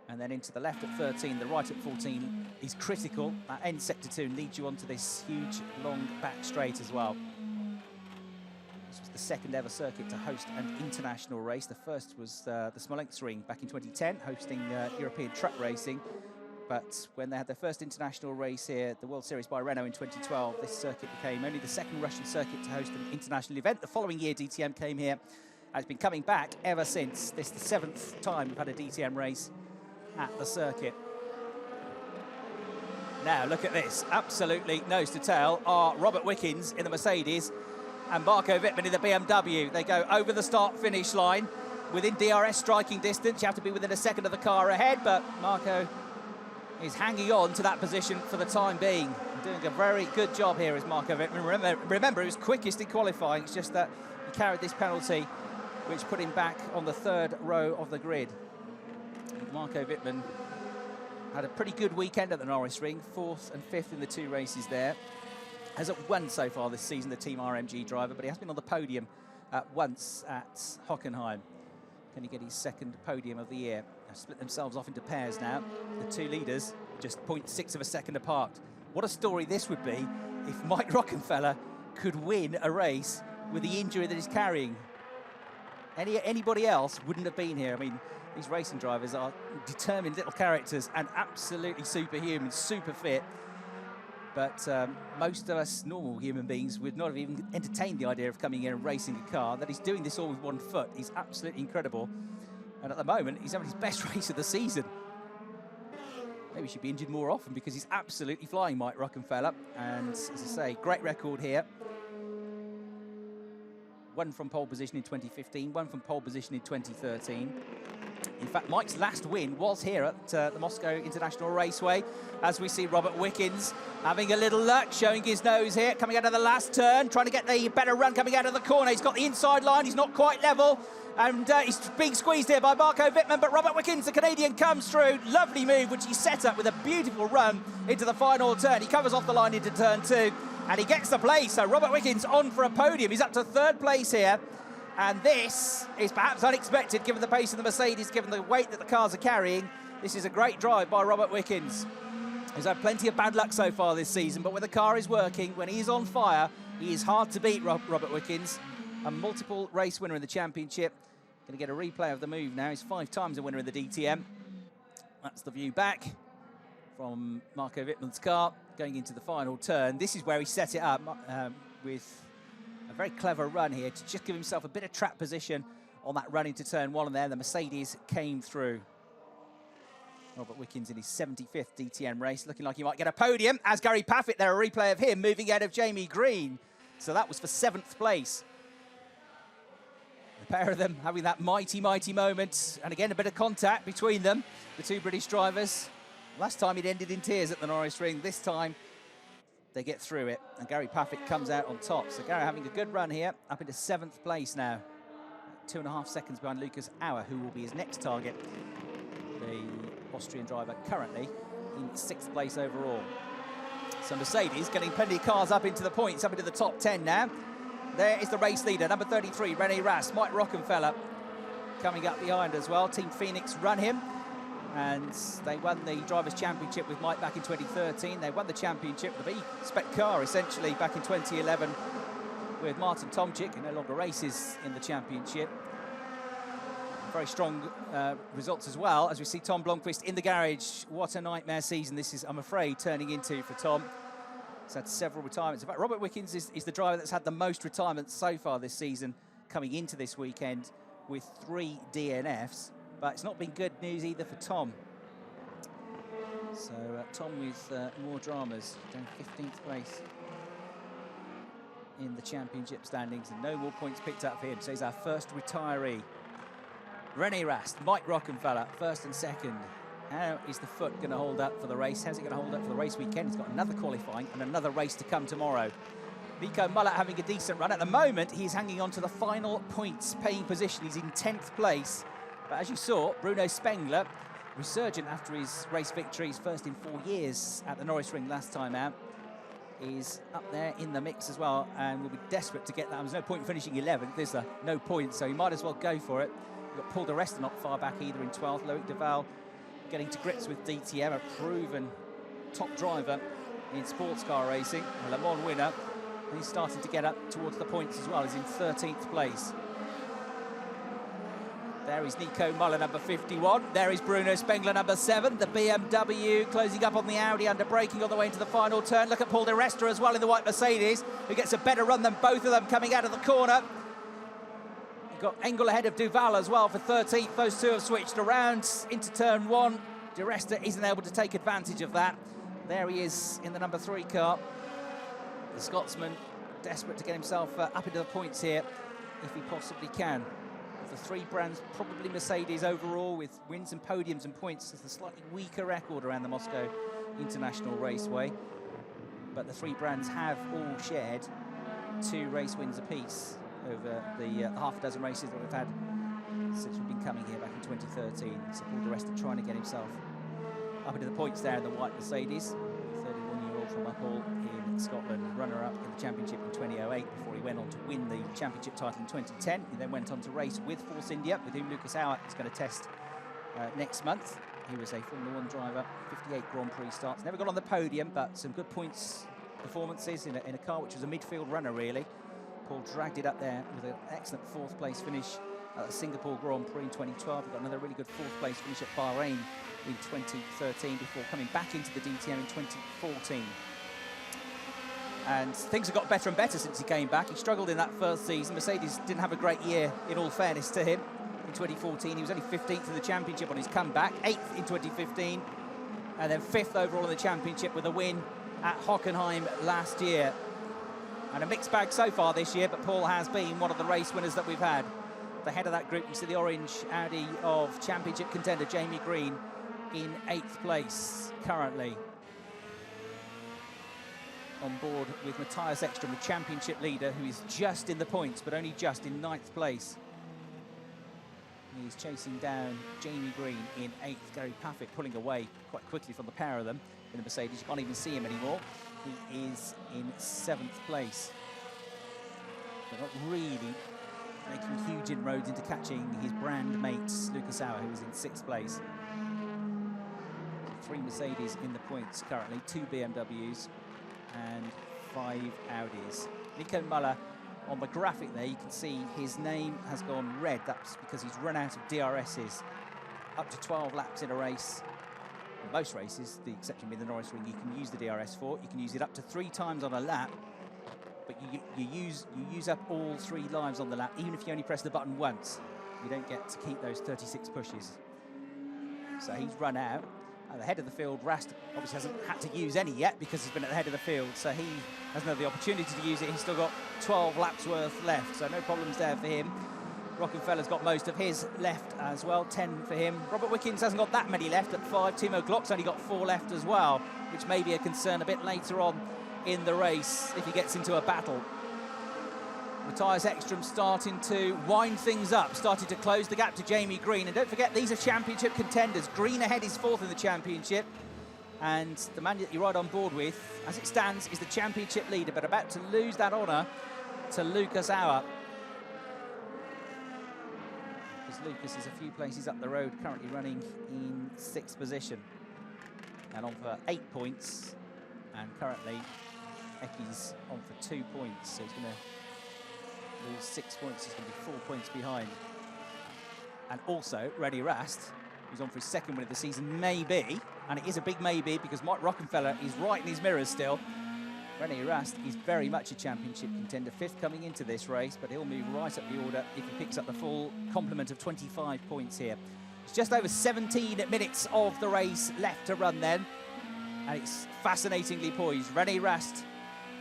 And then into the left at 13, the right at 14 is critical. That end sector 2 leads you onto this huge, long back straight as well. This was the second ever circuit to host an international race. The first was the Smolensk Ring back in 2010, hosting European truck racing. But when they had their first international race here, the World Series by Renault in 2012, this circuit became only the second Russian circuit to host an international event. The following year, DTM came here, and it's been coming back ever since. This is the 7th time we've had a DTM race at the circuit. Now, look at this. Absolutely nose to tail are Robert Wickens in the Mercedes and Marco Wittmann in the BMW. They go over the start-finish line within DRS striking distance. You have to be within a second of the car ahead, but Marco is hanging on to that position for the time being. Doing a very good job here is Marco Wittmann. Remember, he was quickest in qualifying. It's just that he carried this penalty, which put him back on the 3rd row of the grid. Marco Wittmann had a pretty good weekend at the Norris Ring, 4th and 5th in the 2 races there. Hasn't won so far this season, the Team RMG driver, but he has been on the podium once at Hockenheim. Can he get his 2nd podium of the year? They've split themselves off into pairs now. The 2 leaders just 0.6 of a second apart. What a story this would be if Mike Rockenfeller could win a race with the injury that he's carrying. Anybody else wouldn't have been here. I mean, these racing drivers are determined little characters and absolutely superhuman, super fit. But most of us normal human beings would not have even entertained the idea of coming in and racing a car. That he's doing this all with 1 foot is absolutely incredible. And at the moment, he's having his best race of the season. Maybe he should be injured more often, because he's absolutely flying, Mike Rockenfeller. And as I say, great record here. 1 from pole position in 2015, 1 from pole position in 2013. In fact, Mike's last win was here at the Moscow International Raceway. As we see Robert Wickens having a little luck, showing his nose here, coming out of the last turn, trying to get the better run coming out of the corner. He's got the inside line, he's not quite level, and he's being squeezed here by Marco Wittmann, but Robert Wickens, the Canadian, comes through. Lovely move, which he set up with a beautiful run into the final turn. He covers off the line into turn 2, and he gets the place. So Robert Wickens on for a podium. He's up to 3rd place here. And this is perhaps unexpected, given the pace of the Mercedes, given the weight that the cars are carrying. This is a great drive by Robert Wickens. He's had plenty of bad luck so far this season, but when the car is working, when he's on fire, he is hard to beat, Robert Wickens. A multiple race winner in the championship. Going to get a replay of the move now. He's 5 times a winner in the DTM. That's the view back from Marco Wittmann's car, going into the final turn. This is where he set it up with a very clever run here to just give himself a bit of trap position on that run into turn 1, and there the Mercedes came through. Robert Wickens in his 75th DTM race, looking like he might get a podium. As Gary Paffett there, a replay of him moving ahead of Jamie Green. So that was for 7th place. The pair of them having that mighty, mighty moment. And again, a bit of contact between them, the two British drivers. Last time it ended in tears at the Norris Ring. This time they get through it. And Gary Paffett comes out on top. So Gary having a good run here, up into 7th place now. 2.5 seconds behind Lucas Auer, who will be his next target. The Austrian driver currently in 6th place overall. So Mercedes getting plenty of cars up into the points, up into the top 10 now. There is the race leader, number 33, René Rast. Mike Rockenfeller coming up behind as well. Team Phoenix run him, and they won the Drivers' Championship with Mike back in 2013. They won the championship with the B-spec car, essentially, back in 2011 with Martin Tomczyk, who no longer races in the championship. Very strong results as well, as we see Tom Blomqvist in the garage. What a nightmare season this is, I'm afraid, turning into for Tom. He's had several retirements. In fact, Robert Wickens is the driver that's had the most retirements so far this season, coming into this weekend with 3 DNFs. But it's not been good news either for Tom. So Tom with more dramas, down 15th place in the championship standings, and no more points picked up for him. So he's our first retiree. René Rast, Mike Rockenfeller, 1st and 2nd. How is the foot going to hold up for the race? How's it going to hold up for the race weekend? He's got another qualifying and another race to come tomorrow. Nico Muller having a decent run. At the moment, he's hanging on to the final points paying position. He's in 10th place. But as you saw, Bruno Spengler, resurgent after his race victories, first in 4 years at the Norris Ring last time out, is up there in the mix as well, and will be desperate to get that. There's no point in finishing 11th. There's no point, so he might as well go for it. You've got Paul de Resta not far back either in 12th. Loic Duval getting to grips with DTM, a proven top driver in sports car racing, a Le Mans winner. And he's starting to get up towards the points as well. He's in 13th place. There is Nico Muller, number 51. There is Bruno Spengler, number 7. The BMW closing up on the Audi under braking all the way into the final turn. Look at Paul de Resta as well in the white Mercedes, who gets a better run than both of them coming out of the corner. You've got Engel ahead of Duval as well for 13th. Those two have switched around into turn 1. De Resta isn't able to take advantage of that. There he is in the number 3 car. The Scotsman desperate to get himself up into the points here, if he possibly can. Of the 3 brands, probably Mercedes overall, with wins and podiums and points, is the slightly weaker record around the Moscow International Raceway. But the 3 brands have all shared 2 race wins apiece over the half a dozen races that we've had since we've been coming here back in 2013. So Paul de Resta trying to get himself up into the points there in the white Mercedes. 31-year-old from Uphall in Scotland, runner-up in the championship in 2008 before he went on to win the championship title in 2010. He then went on to race with Force India, with whom Lucas Auer is going to test next month. He was a Formula 1 driver, 58 Grand Prix starts. Never got on the podium, but some good points performances in a car which was a midfield runner, really. Paul dragged it up there with an excellent 4th place finish at the Singapore Grand Prix in 2012. He got another really good 4th place finish at Bahrain in 2013 before coming back into the DTM in 2014. And things have got better and better since he came back. He struggled in that first season. Mercedes didn't have a great year, in all fairness to him. In 2014, he was only 15th in the championship on his comeback, 8th in 2015, and then 5th overall in the championship with a win at Hockenheim last year. And a mixed bag so far this year, but Paul has been one of the race winners that we've had. The head of that group, you see the orange Audi of championship contender Jamie Green in 8th place currently. On board with Matthias Ekstrom, the championship leader, who is just in the points, but only just in 9th place. He's chasing down Jamie Green in 8th. Gary Paffett pulling away quite quickly from the pair of them in the Mercedes. You can't even see him anymore. He is in 7th place. They're not really making huge inroads into catching his brand mates, Lucas Auer, who is in 6th place. 3 Mercedes in the points currently, 2 BMWs and 5 Audis. Nico Muller, on the graphic there, you can see his name has gone red. That's because he's run out of DRSs. Up to 12 laps in a race. In most races, the exception being the Norris Ring, you can use the DRS for. You can use it up to 3 times on a lap, but you use up all 3 lives on the lap, even if you only press the button once. You don't get to keep those 36 pushes. So he's run out. At the head of the field, Rast obviously hasn't had to use any yet because he's been at the head of the field, so he hasn't had the opportunity to use it. He's still got 12 laps worth left, so no problems there for him. Rockenfeller's got most of his left as well, 10 for him. Robert Wickens hasn't got that many left at 5. Timo Glock's only got 4 left as well, which may be a concern a bit later on in the race if he gets into a battle. Matthias Ekstrom starting to wind things up, starting to close the gap to Jamie Green. And don't forget, these are championship contenders. Green ahead is 4th in the championship. And the man that you ride on board with, as it stands, is the championship leader, but about to lose that honour to Lucas Auer. Because Lucas is a few places up the road, currently running in 6th position. And on for 8 points. And currently, Ecky's on for 2 points. So he's going to lose 6 points, he's going to be 4 points behind. And also, Reddy Rast, who's on for his 2nd win of the season, maybe, and it is a big maybe because Mike Rockenfeller is right in his mirrors still. Reddy Rast is very much a championship contender, 5th coming into this race, but he'll move right up the order if he picks up the full complement of 25 points here. It's just over 17 minutes of the race left to run then, and it's fascinatingly poised. Reddy Rast,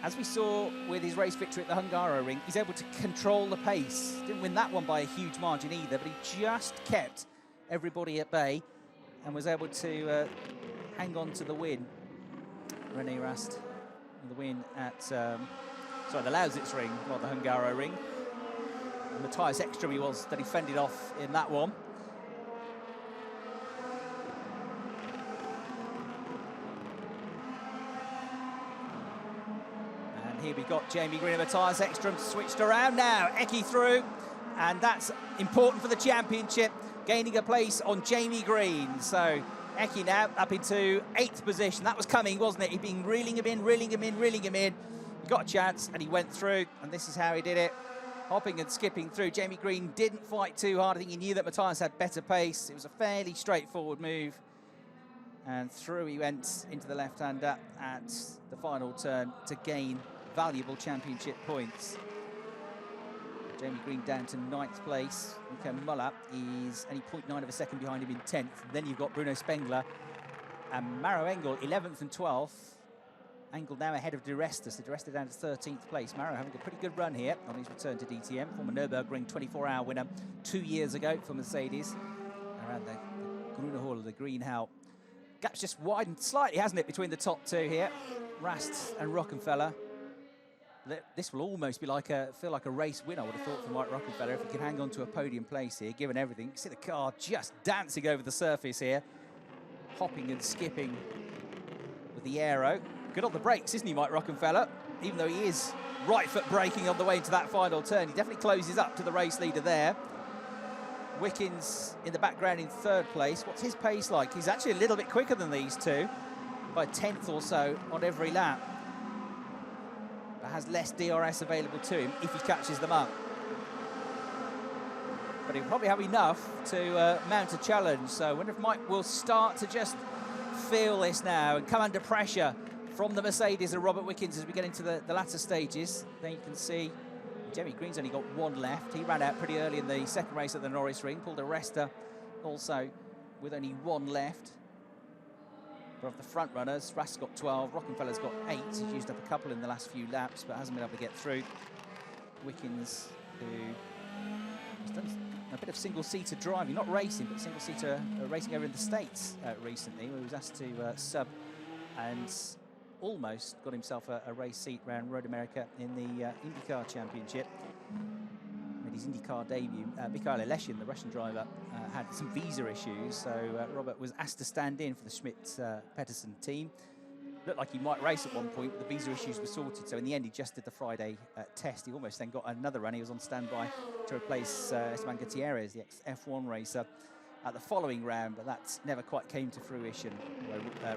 as we saw with his race victory at the Hungaroring, he's able to control the pace. Didn't win that one by a huge margin either, but he just kept everybody at bay and was able to hang on to the win. René Rast, the win at, the Lausitz-Ring, not the Hungaroring. And Matthias Ekstrom he was that he fended off in that one. Here we've got Jamie Green and Matthias Ekstrom switched around now. Ecky through, and that's important for the championship, gaining a place on Jamie Green. So Ecky now up into 8th position. That was coming, wasn't it? He'd been reeling him in, reeling him in, reeling him in. He got a chance, and he went through, and this is how he did it. Hopping and skipping through. Jamie Green didn't fight too hard. I think he knew that Matthias had better pace. It was a fairly straightforward move. And through he went into the left-hander at the final turn to gain valuable championship points. Jamie Green down to 9th place. Nico Muller is only 0.9 of a second behind him in 10th. Then you've got Bruno Spengler and Maro Engel 11th and 12th. Engel now ahead of De Resta, so De Resta down to 13th place. Maro having a pretty good run here on his return to DTM. Former Nürburgring 24-hour winner 2 years ago for Mercedes. Around the Grüne Hall, the Green Hell. Gap's just widened slightly, hasn't it, between the top two here. Rast and Rockenfeller. This will almost be feel like a race win, I would have thought, for Mike Rockenfeller, if he can hang on to a podium place here, given everything. You can see the car just dancing over the surface here, hopping and skipping with the aero. Good on the brakes, isn't he, Mike Rockenfeller? Even though he is right foot braking on the way into that final turn, he definitely closes up to the race leader there. Wickens in the background in 3rd place. What's his pace like? He's actually a little bit quicker than these two, by 10th or so on every lap. Has less DRS available to him if he catches them up. But he'll probably have enough to mount a challenge. So I wonder if Mike will start to just feel this now and come under pressure from the Mercedes and Robert Wickens as we get into the latter stages. Then you can see Jamie Green's only got 1 left. He ran out pretty early in the 2nd race at the Norris Ring, pulled a Resta also with only 1 left. But of the front runners, Rast's got 12, Rockenfeller's got 8. He's used up a couple in the last few laps, but hasn't been able to get through. Wickens, who has done a bit of single-seater driving, not racing, but single-seater racing over in the States recently, where he was asked to sub and almost got himself a race seat around Road America in the IndyCar Championship. Made his IndyCar debut. Mikhail Aleshin, the Russian driver, had some visa issues, so Robert was asked to stand in for the Schmidt-Peterson team. Looked like he might race at one point, but the visa issues were sorted, so in the end he just did the Friday test. He almost then got another run. He was on standby to replace Esteban Gutierrez, the ex-F1 racer, at the following round, but that never quite came to fruition.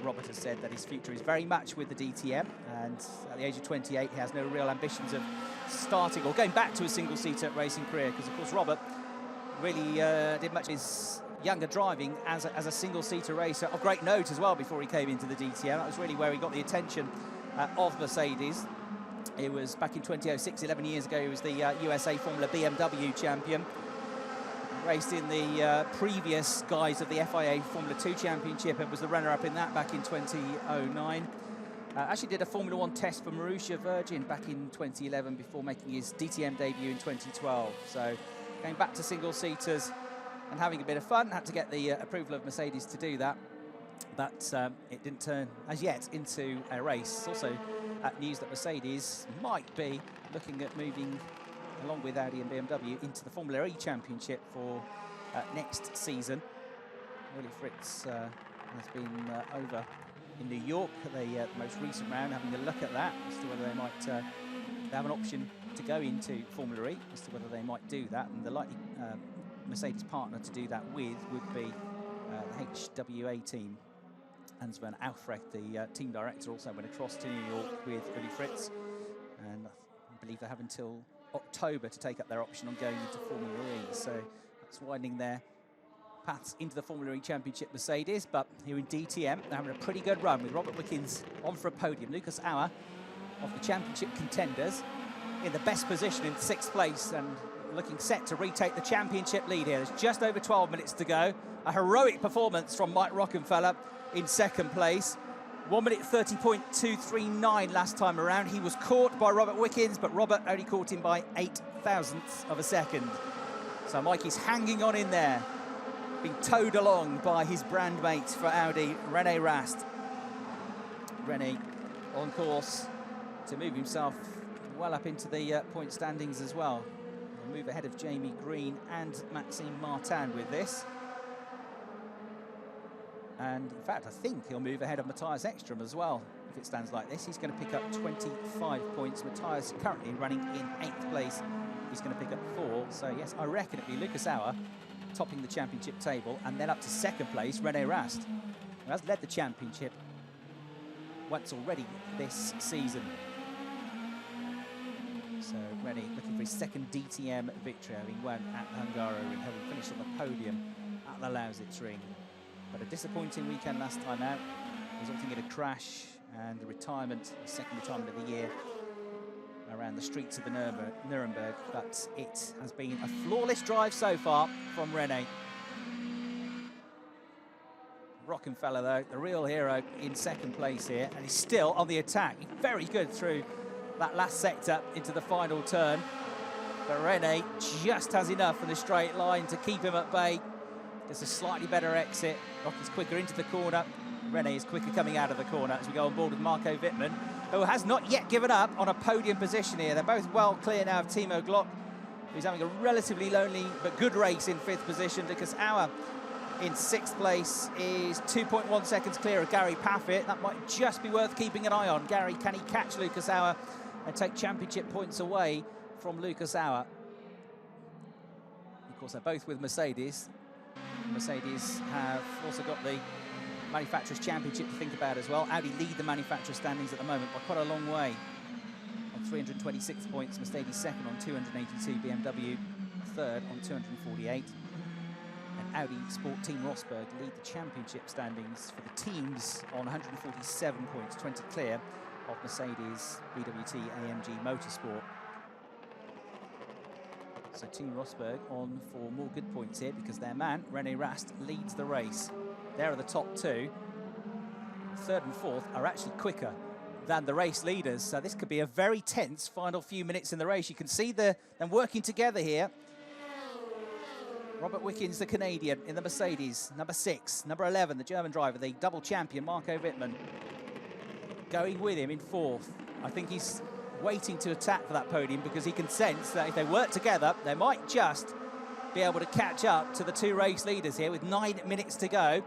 Robert has said that his future is very much with the DTM, and at the age of 28 he has no real ambitions of starting or going back to a single-seater racing career, because of course Robert really did much of his younger driving as a single-seater racer of great note as well before he came into the DTM. That was really where he got the attention of Mercedes. It was back in 2006, 11 years ago, he was the USA Formula BMW champion. raced in the previous guise of the FIA Formula 2 Championship and was the runner-up in that back in 2009. Actually did a Formula 1 test for Marussia Virgin back in 2011 before making his DTM debut in 2012. So going back to single-seaters and having a bit of fun. Had to get the approval of Mercedes to do that. But it didn't turn, as yet, into a race. Also, news that Mercedes might be looking at moving, along with Audi and BMW, into the Formula E Championship for next season. Willy Fritz has been over in New York at the most recent round, having a look at that as to whether they might they have an option to go into Formula E, as to whether they might do that. And the likely Mercedes partner to do that with would be the HWA team. Hans-Werner Aufrecht, the team director, also went across to New York with Willy Fritz, and I believe they have until October to take up their option on going into Formula E. So that's widening their paths into the Formula E Championship, Mercedes. But here in DTM, they're having a pretty good run with Robert Wickens on for a podium. Lucas Auer of the championship contenders in the best position in 6th place and looking set to retake the championship lead here. There's just over 12 minutes to go. A heroic performance from Mike Rockenfeller in 2nd place. 1 minute 30.239 last time around. He was caught by Robert Wickens, but Robert only caught him by 0.08 of a second. So Mikey's hanging on in there, being towed along by his brand mate for Audi, René Rast. René on course to move himself well up into the point standings as well. He'll move ahead of Jamie Green and Maxime Martin with this. And in fact, I think he'll move ahead of Matthias Ekstrom as well. If it stands like this, he's going to pick up 25 points. Matthias currently running in 8th place. He's going to pick up 4. So yes, I reckon it'll be Lucas Auer topping the championship table, and then up to 2nd place, René Rast, who has led the championship once already this season. So René looking for his 2nd DTM victory, having won at Hungaro and having finished on the podium at the Lausitz Ring. But a disappointing weekend last time out, resulting in a crash and the retirement, the 2nd retirement of the year, around the streets of the Nuremberg. But it has been a flawless drive so far from René. Rockenfeller, though, the real hero, in 2nd place here, and he's still on the attack. Very good through that last sector into the final turn. But René just has enough in the straight line to keep him at bay. There's a slightly better exit. Rocky's quicker into the corner. René is quicker coming out of the corner as we go on board with Marco Wittmann, who has not yet given up on a podium position here. They're both well clear now of Timo Glock, who's having a relatively lonely but good race in 5th position. Lucas Auer in 6th place is 2.1 seconds clear of Gary Paffett. That might just be worth keeping an eye on. Gary, can he catch Lucas Auer and take championship points away from Lucas Auer? Of course, they're both with Mercedes. Mercedes have also got the Manufacturers' Championship to think about as well. Audi lead the manufacturers' standings at the moment by quite a long way. On 326 points, Mercedes 2nd on 282, BMW 3rd on 248. And Audi Sport Team Rosberg lead the championship standings for the teams on 147 points, 20 clear of Mercedes, BWT, AMG Motorsport. So Team Rosberg on for more good points here because their man, René Rast, leads the race. There are the top 2. 3rd and 4th are actually quicker than the race leaders. So this could be a very tense final few minutes in the race. You can see them working together here. Robert Wickens, the Canadian, in the Mercedes. Number 6, number 11, the German driver, the double champion, Marco Wittmann, going with him in 4th. I think he's waiting to attack for that podium because he can sense that if they work together, they might just be able to catch up to the 2 race leaders here with 9 minutes to go.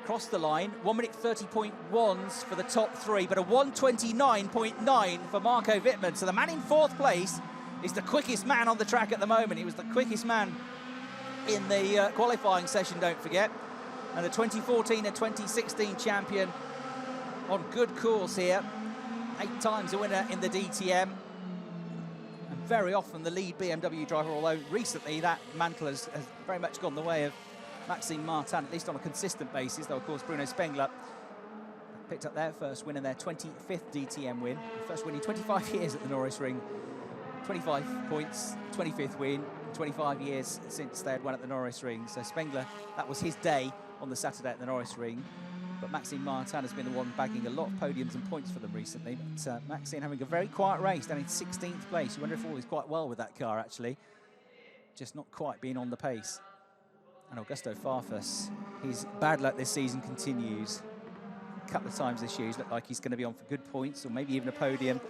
Cross the line, 1 minute 30.1s for the top 3, but a 129.9 for Marco Wittmann. So the man in 4th place is the quickest man on the track at the moment. He was the quickest man in the qualifying session, don't forget. And the 2014 and 2016 champion on good course here. 8 times a winner in the DTM. And very often the lead BMW driver, although recently that mantle has very much gone the way of Maxime Martin, at least on a consistent basis, though of course Bruno Spengler picked up their first win and their 25th DTM win. The first win in 25 years at the Norris Ring 25 points, 25th win, 25 years since they had won at the Norris Ring. So Spengler, that was his day on the Saturday at the Norris Ring. But Maxime Martin has been the one bagging a lot of podiums and points for them recently. But Maxime having a very quiet race, down in 16th place. You wonder if all is quite well with that car, actually. Just not quite being on the pace. And Augusto Farfus, his bad luck this season continues. A couple of times this year, he's looked like he's going to be on for good points, or maybe even a podium.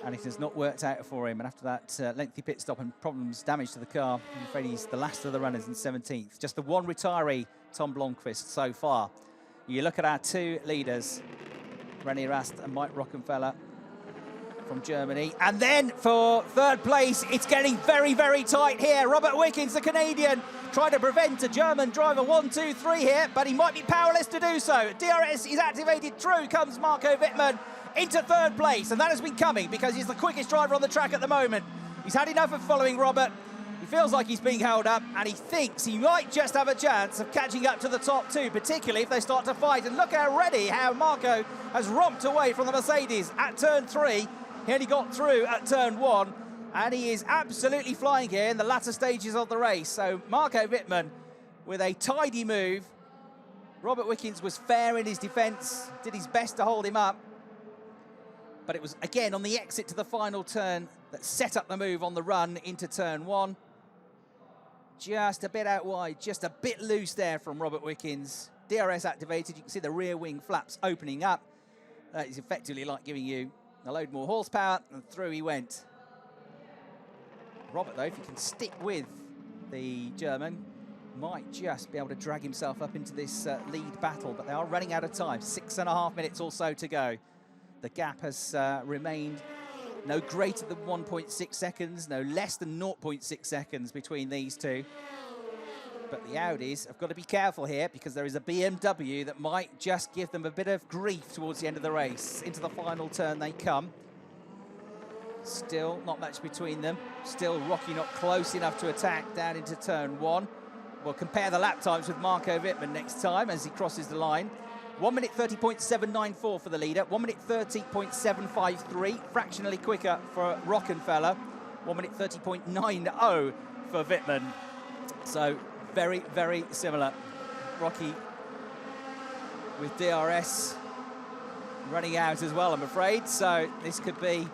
And it has not worked out for him. And after that lengthy pit stop and problems, damage to the car, I'm afraid he's the last of the runners in 17th. Just the one retiree, Tom Blomqvist, so far. You look at our two leaders, René Rast and Mike Rockenfeller from Germany. And then for third place, it's getting very, very tight here. Robert Wickens, the Canadian, trying to prevent a German driver 1, 2, 3 here, but he might be powerless to do so. DRS is activated. Through comes Marco Wittmann into third place, and that has been coming because he's the quickest driver on the track at the moment. He's had enough of following Robert. He feels like he's being held up, and he thinks he might just have a chance of catching up to the top two, particularly if they start to fight. And look already how Marco has romped away from the Mercedes at turn 3. He only got through at turn 1, and he is absolutely flying here in the latter stages of the race. So Marco Wittmann with a tidy move. Robert Wickens was fair in his defence, did his best to hold him up. But it was, again, on the exit to the final turn that set up the move on the run into turn 1. Just a bit out wide, just a bit loose there from Robert Wickens. DRS activated, you can see the rear wing flaps opening up. That is effectively like giving you a load more horsepower, and through he went. Robert, though, if he can stick with the German, might just be able to drag himself up into this lead battle, but they are running out of time. 6.5 minutes or so to go. The gap has remained no greater than 1.6 seconds, no less than 0.6 seconds between these two. But the Audis have got to be careful here because there is a BMW that might just give them a bit of grief towards the end of the race. Into the final turn they come. Still not much between them. Still Rocky not close enough to attack down into turn 1. We'll compare the lap times with Marco Wittmann next time as he crosses the line. 1 minute 30.794 for the leader, 1 minute 30.753, fractionally quicker for Rockenfeller, 1 minute 30.90 for Wittmann. So very, very similar. Rocky with DRS running out as well, I'm afraid. So this could be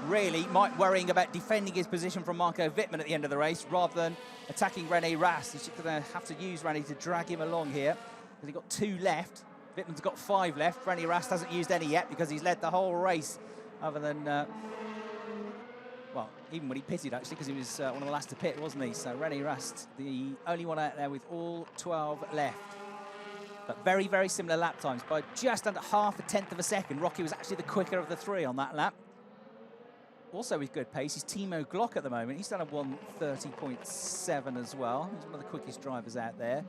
really Mike worrying about defending his position from Marco Wittmann at the end of the race rather than attacking René Rast. He's going to have to use René to drag him along here. He's got 2 left. Wittmann's got 5 left. René Rast hasn't used any yet because he's led the whole race, other than, well, even when he pitted, actually, because he was one of the last to pit, wasn't he? So René Rast, the only one out there with all 12 left. But very, very similar lap times. By just under half a tenth of a second, Rocky was actually the quicker of the 3 on that lap. Also with good pace is Timo Glock at the moment. He's done a 1:30.7 as well. He's one of the quickest drivers out there.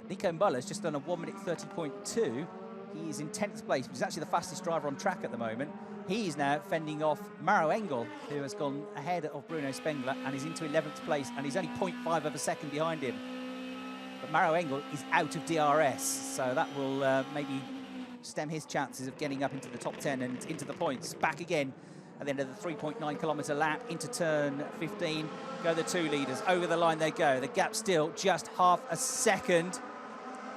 Nico Muller's just done a 1 minute 30.2. He's in 10th place, but he's actually the fastest driver on track at the moment. He's now fending off Maro Engel, who has gone ahead of Bruno Spengler and is into 11th place, and he's only 0.5 of a second behind him. But Maro Engel is out of DRS, so that will maybe stem his chances of getting up into the top 10 and into the points. Back again at the end of the 3.9 kilometre lap into turn 15. Go the 2 leaders. Over the line they go. The gap still just half a second.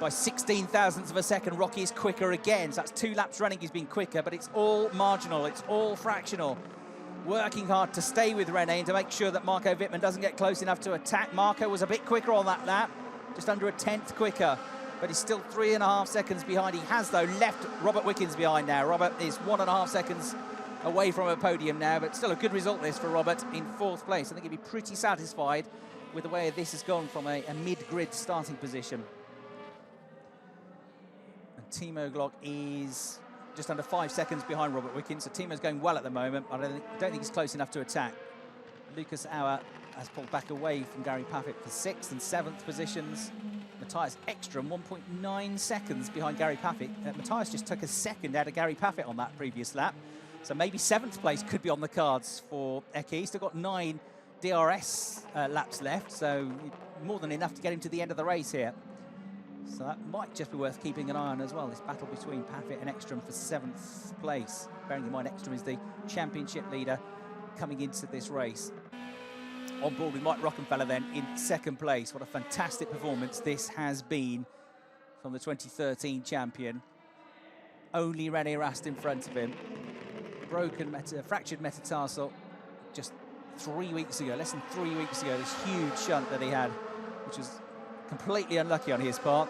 By 16 thousandths of a second, Rocky is quicker again. So that's 2 laps running he's been quicker, but it's all marginal. It's all fractional. Working hard to stay with René and to make sure that Marco Wittmann doesn't get close enough to attack. Marco was a bit quicker on that lap, just under a tenth quicker, but he's still 3.5 seconds behind. He has, though, left Robert Wickens behind now. Robert is 1.5 seconds away from a podium now, but still a good result this for Robert in 4th place. I think he'd be pretty satisfied with the way this has gone from a mid-grid starting position. And Timo Glock is just under 5 seconds behind Robert Wickens, so Timo's going well at the moment, but I don't think he's close enough to attack. Lucas Auer has pulled back away from Gary Paffett for 6th and 7th positions. Matthias Ekstrom, 1.9 seconds behind Gary Paffett. Matthias just took a second out of Gary Paffett on that previous lap. So maybe 7th place could be on the cards for Eki. He's still got 9 DRS laps left, so more than enough to get him to the end of the race here. So that might just be worth keeping an eye on as well, this battle between Paffett and Ekstrom for 7th place. Bearing in mind Ekstrom is the championship leader coming into this race. On board with Mike Rockenfeller then in second place. What a fantastic performance this has been from the 2013 champion. Only René Rast in front of him. Fractured metatarsal just 3 weeks ago, less than 3 weeks ago, this huge shunt that he had, which was completely unlucky on his part,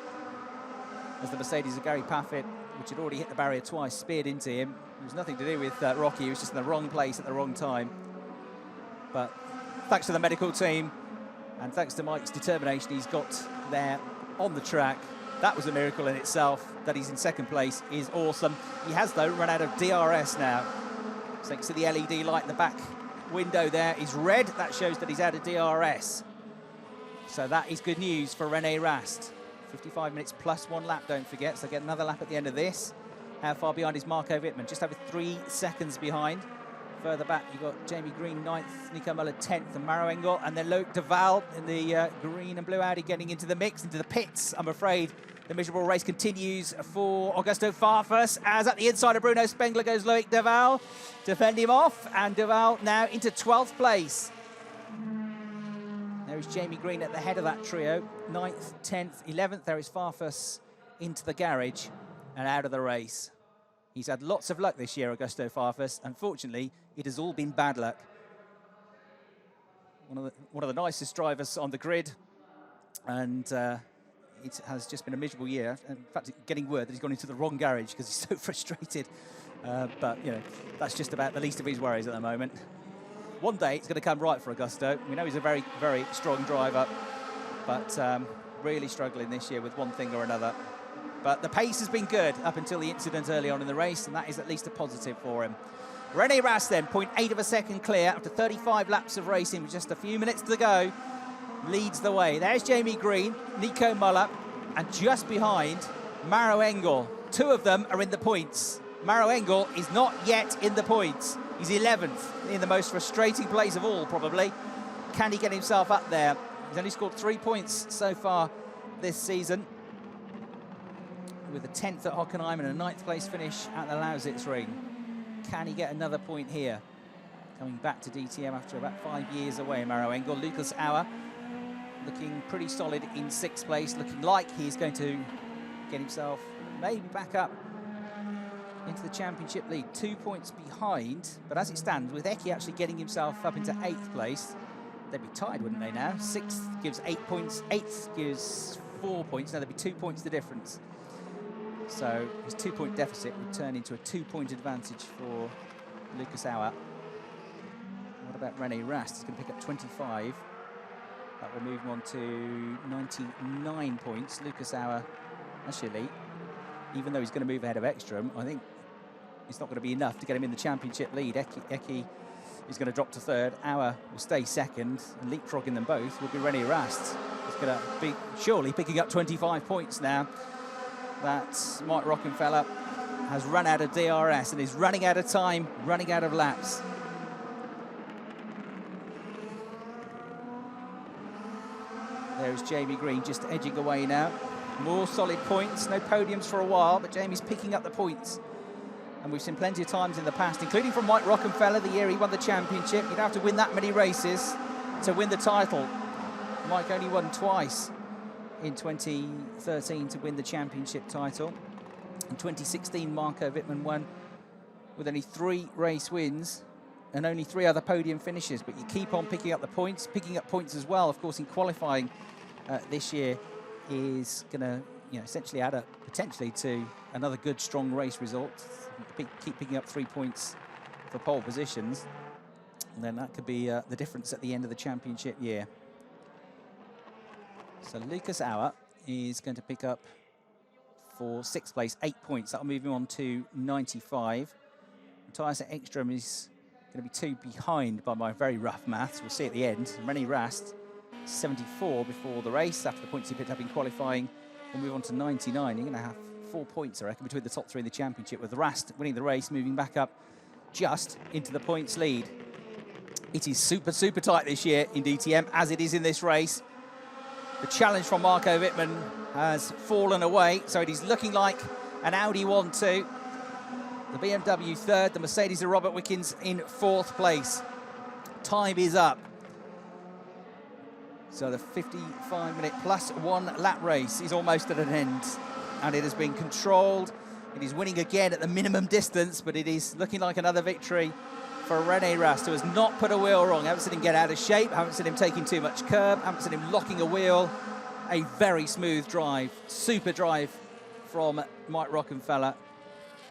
as the Mercedes of Gary Paffett, which had already hit the barrier twice, speared into him. It was nothing to do with Rocky, he was just in the wrong place at the wrong time. But thanks to the medical team and thanks to Mike's determination, he's got there on the track. That was a miracle in itself. That he's in second place is awesome. He has, though, run out of DRS now. Thanks to the LED light in the back window there is red. That shows that he's out of DRS. So that is good news for René Rast. 55 minutes plus 1 lap, don't forget. So get another lap at the end of this. How far behind is Marco Wittmann? Just over 3 seconds behind. Further back, you've got Jamie Green 9th, Nico Muller 10th, and Maro Engel, and then Luke Duval in the green and blue Audi getting into the mix, into the pits. I'm afraid the miserable race continues for Augusto Farfus, as at the inside of Bruno Spengler goes Loic Duval to fend him off, and Duval now into 12th place. There is Jamie Green at the head of that trio, 9th, 10th, 11th. There is Farfus into the garage and out of the race. He's had lots of luck this year, Augusto Farfus. Unfortunately, it has all been bad luck. One of the nicest drivers on the grid, and it has just been a miserable year. In fact, getting word that he's gone into the wrong garage because he's so frustrated. But, you know, that's just about the least of his worries at the moment. One day, it's going to come right for Augusto. We know he's a very, very strong driver, but really struggling this year with one thing or another. But the pace has been good up until the incident early on in the race, and that is at least a positive for him. René Rast then, 0.8 of a second clear after 35 laps of racing with just a few minutes to go, leads the way. There's Jamie Green, Nico Muller, and just behind, Maro Engel. 2 of them are in the points. Maro Engel is not yet in the points. He's 11th, in the most frustrating place of all, probably. Can he get himself up there? He's only scored 3 points so far this season, with a 10th at Hockenheim and a 9th place finish at the Lausitz Ring. Can he get another point here? Coming back to DTM after about 5 years away, Maro Engel. Lucas Auer looking pretty solid in 6th place, looking like he's going to get himself maybe back up into the championship lead. 2 points behind, but as it stands, with Eki actually getting himself up into 8th place, they'd be tied, wouldn't they now? 6th gives 8 points, 8th gives 4 points. Now there'd be 2 points the difference. So his 2 point deficit would turn into a 2 point advantage for Lucas Auer. What about René Rast? He's going to pick up 25. That will move him on to 99 points. Lucas Auer, actually, even though he's going to move ahead of Ekstrom, I think it's not going to be enough to get him in the championship lead. Eki is going to drop to 3rd. Auer will stay 2nd, and leapfrogging them both will be René Rast. He's going to be surely picking up 25 points now. That Mike Rockenfeller has run out of DRS and is running out of time, running out of laps. There's Jamie Green just edging away now. More solid points, no podiums for a while, but Jamie's picking up the points. And we've seen plenty of times in the past, including from Mike Rockenfeller, the year he won the championship. You'd have to win that many races to win the title. Mike only won twice in 2013 to win the championship title. In 2016, Marco Wittmann won with only 3 race wins and only 3 other podium finishes. But you keep on picking up the points, picking up points as well, of course, in qualifying this year is going to, essentially add up potentially to another good, strong race result. Keep picking up 3 points for pole positions, and then that could be the difference at the end of the championship year. So Lucas Auer is going to pick up for 6th place 8 points. That'll move him on to 95. Matthias Ekstrom is going to be 2 behind by my very rough maths. We'll see at the end. René Rast 74 before the race after the points he picked up in qualifying. We'll move on to 99. You're going to have 4 points, I reckon, between the top 3 in the championship, with Rast winning the race, moving back up just into the points lead. It is super, super tight this year in DTM, as it is in this race. The challenge from Marco Wittmann has fallen away, so it is looking like an Audi 1-2. The BMW 3rd, the Mercedes of Robert Wickens in 4th place. time is up. So the 55-minute plus 1 lap race is almost at an end, and it has been controlled. It is winning again at the minimum distance, but it is looking like another victory for Rene Rast, who has not put a wheel wrong. Haven't seen him get out of shape, haven't seen him taking too much curb, haven't seen him locking a wheel. A very smooth drive, super drive from Mike Rockenfeller.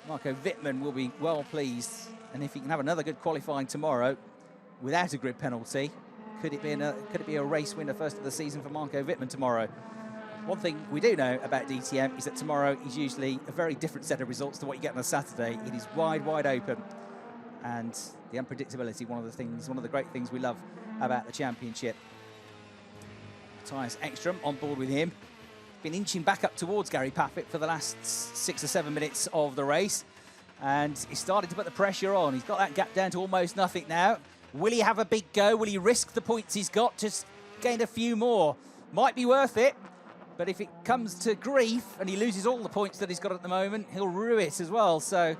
Marco Wittmann will be well pleased, and if he can have another good qualifying tomorrow without a grid penalty, could it be a race winner first of the season for Marco Wittmann tomorrow? One thing we do know about DTM is that tomorrow is usually a very different set of results to what you get on a Saturday. It is wide open, and the unpredictability, one of the great things we love about the championship. Matthias Ekstrom on board with him. Been inching back up towards Gary Paffett for the last 6 or 7 minutes of the race, and he's started to put the pressure on. He's got that gap down to almost nothing now. Will he have a big go? Will he risk the points he's got? Just gain a few more. Might be worth it, but if it comes to grief and he loses all the points that he's got at the moment, he'll rue it as well. So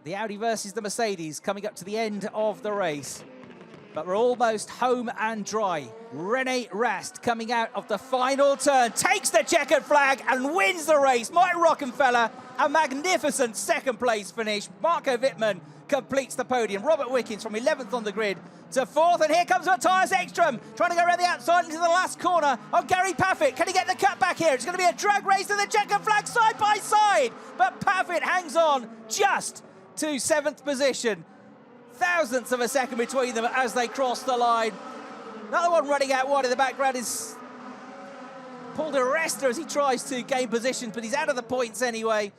the Audi versus the Mercedes coming up to the end of the race. But we're almost home and dry. Rene Rast coming out of the final turn, takes the checkered flag and wins the race. Mike Rockenfeller, a magnificent second place finish. Marco Wittmann completes the podium. Robert Wickens from 11th on the grid to 4th. And here comes Matthias Ekstrom, trying to go around the outside into the last corner of Gary Paffett. Can he get the cut back here? It's going to be a drag race to the checkered flag side by side. But Paffett hangs on just to 7th position. Thousandths of a second between them as they cross the line. Another one running out wide in the background is Paul de Resta as he tries to gain position, but he's out of the points anyway.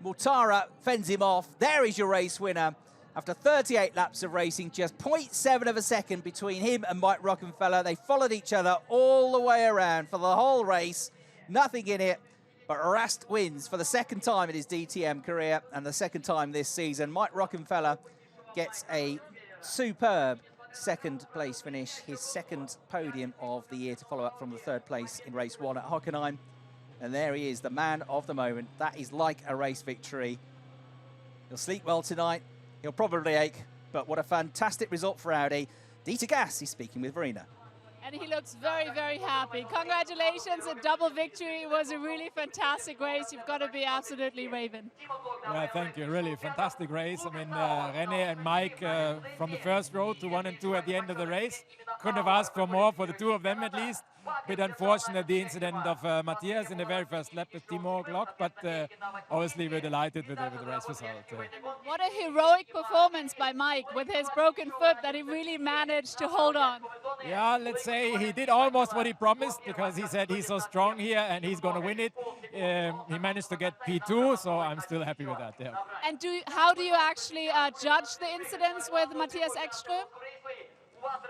Mortara fends him off. There is your race winner. After 38 laps of racing, just 0.7 of a second between him and Mike Rockenfeller. They followed each other all the way around for the whole race. Nothing in it, but Rast wins for the second time in his DTM career and the second time this season. Mike Rockenfeller gets a superb second place finish, his second podium of the year to follow up from the 3rd place in race 1 at Hockenheim. And there he is, the man of the moment. That is like a race victory. He'll sleep well tonight. He'll probably ache, but what a fantastic result for Audi. Dieter Gas is speaking with Verena. And he looks very happy. Congratulations, a double victory. It was a really fantastic race. You've got to be absolutely raving. Yeah, thank you. Really fantastic race. I mean, Rene and Mike from the first row to 1 and 2 at the end of the race. Couldn't have asked for more for the two of them at least. Bit unfortunate the incident of Matthias in the very first lap with Timo Glock, but obviously we're delighted with the race result. What a heroic performance by Mike with his broken foot that he really managed to hold on. Yeah, let's say he did almost what he promised, because he said he's so strong here and he's going to win it. He managed to get P2, so I'm still happy with that. Yeah. And how do you actually judge the incidents with Matthias Ekström?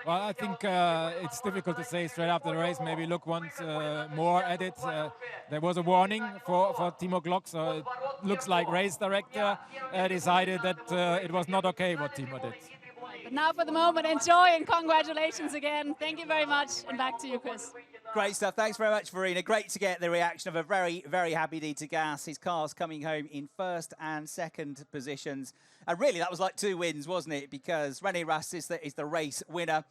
Well, I think it's difficult to say straight after the race. Maybe look once more at it. There was a warning for Timo Glock, so it looks like race director decided that it was not okay what Timo did. But now for the moment, enjoy and congratulations again. Thank you very much, and back to you, Chris. Great stuff. Thanks very much, Verena. Great to get the reaction of a very happy Dieter Gas. His car's coming home in 1st and 2nd positions. And really, that was like 2 wins, wasn't it? Because Rene Rast is the race winner.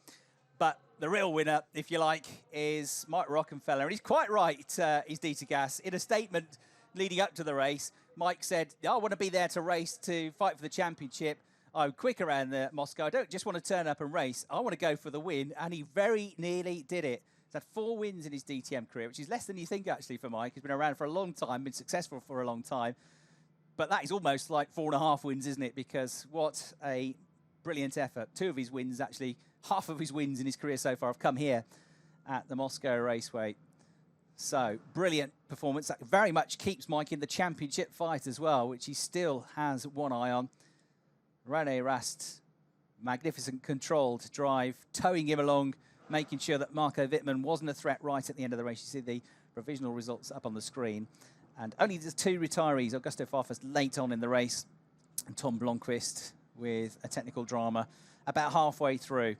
But the real winner, if you like, is Mike Rockenfeller. And he's quite right, is Dieter Gas. In a statement leading up to the race, Mike said, I want to be there to race, to fight for the championship. I'm quick around the Moscow. I don't just want to turn up and race. I want to go for the win. And he very nearly did it. He's had 4 wins in his DTM career, which is less than you think, actually, for Mike. He's been around for a long time, been successful for a long time. But that is almost like 4.5 wins, isn't it? Because what a brilliant effort. 2 of his wins, actually, half of his wins in his career so far have come here at the Moscow Raceway. So, brilliant performance. That very much keeps Mike in the championship fight as well, which he still has one eye on. Rene Rast, magnificent controlled drive, towing him along, making sure that Marco Wittmann wasn't a threat right at the end of the race. You see the provisional results up on the screen. And only the 2 retirees, Augusto Farfus late on in the race, and Tom Blomqvist with a technical drama about halfway through.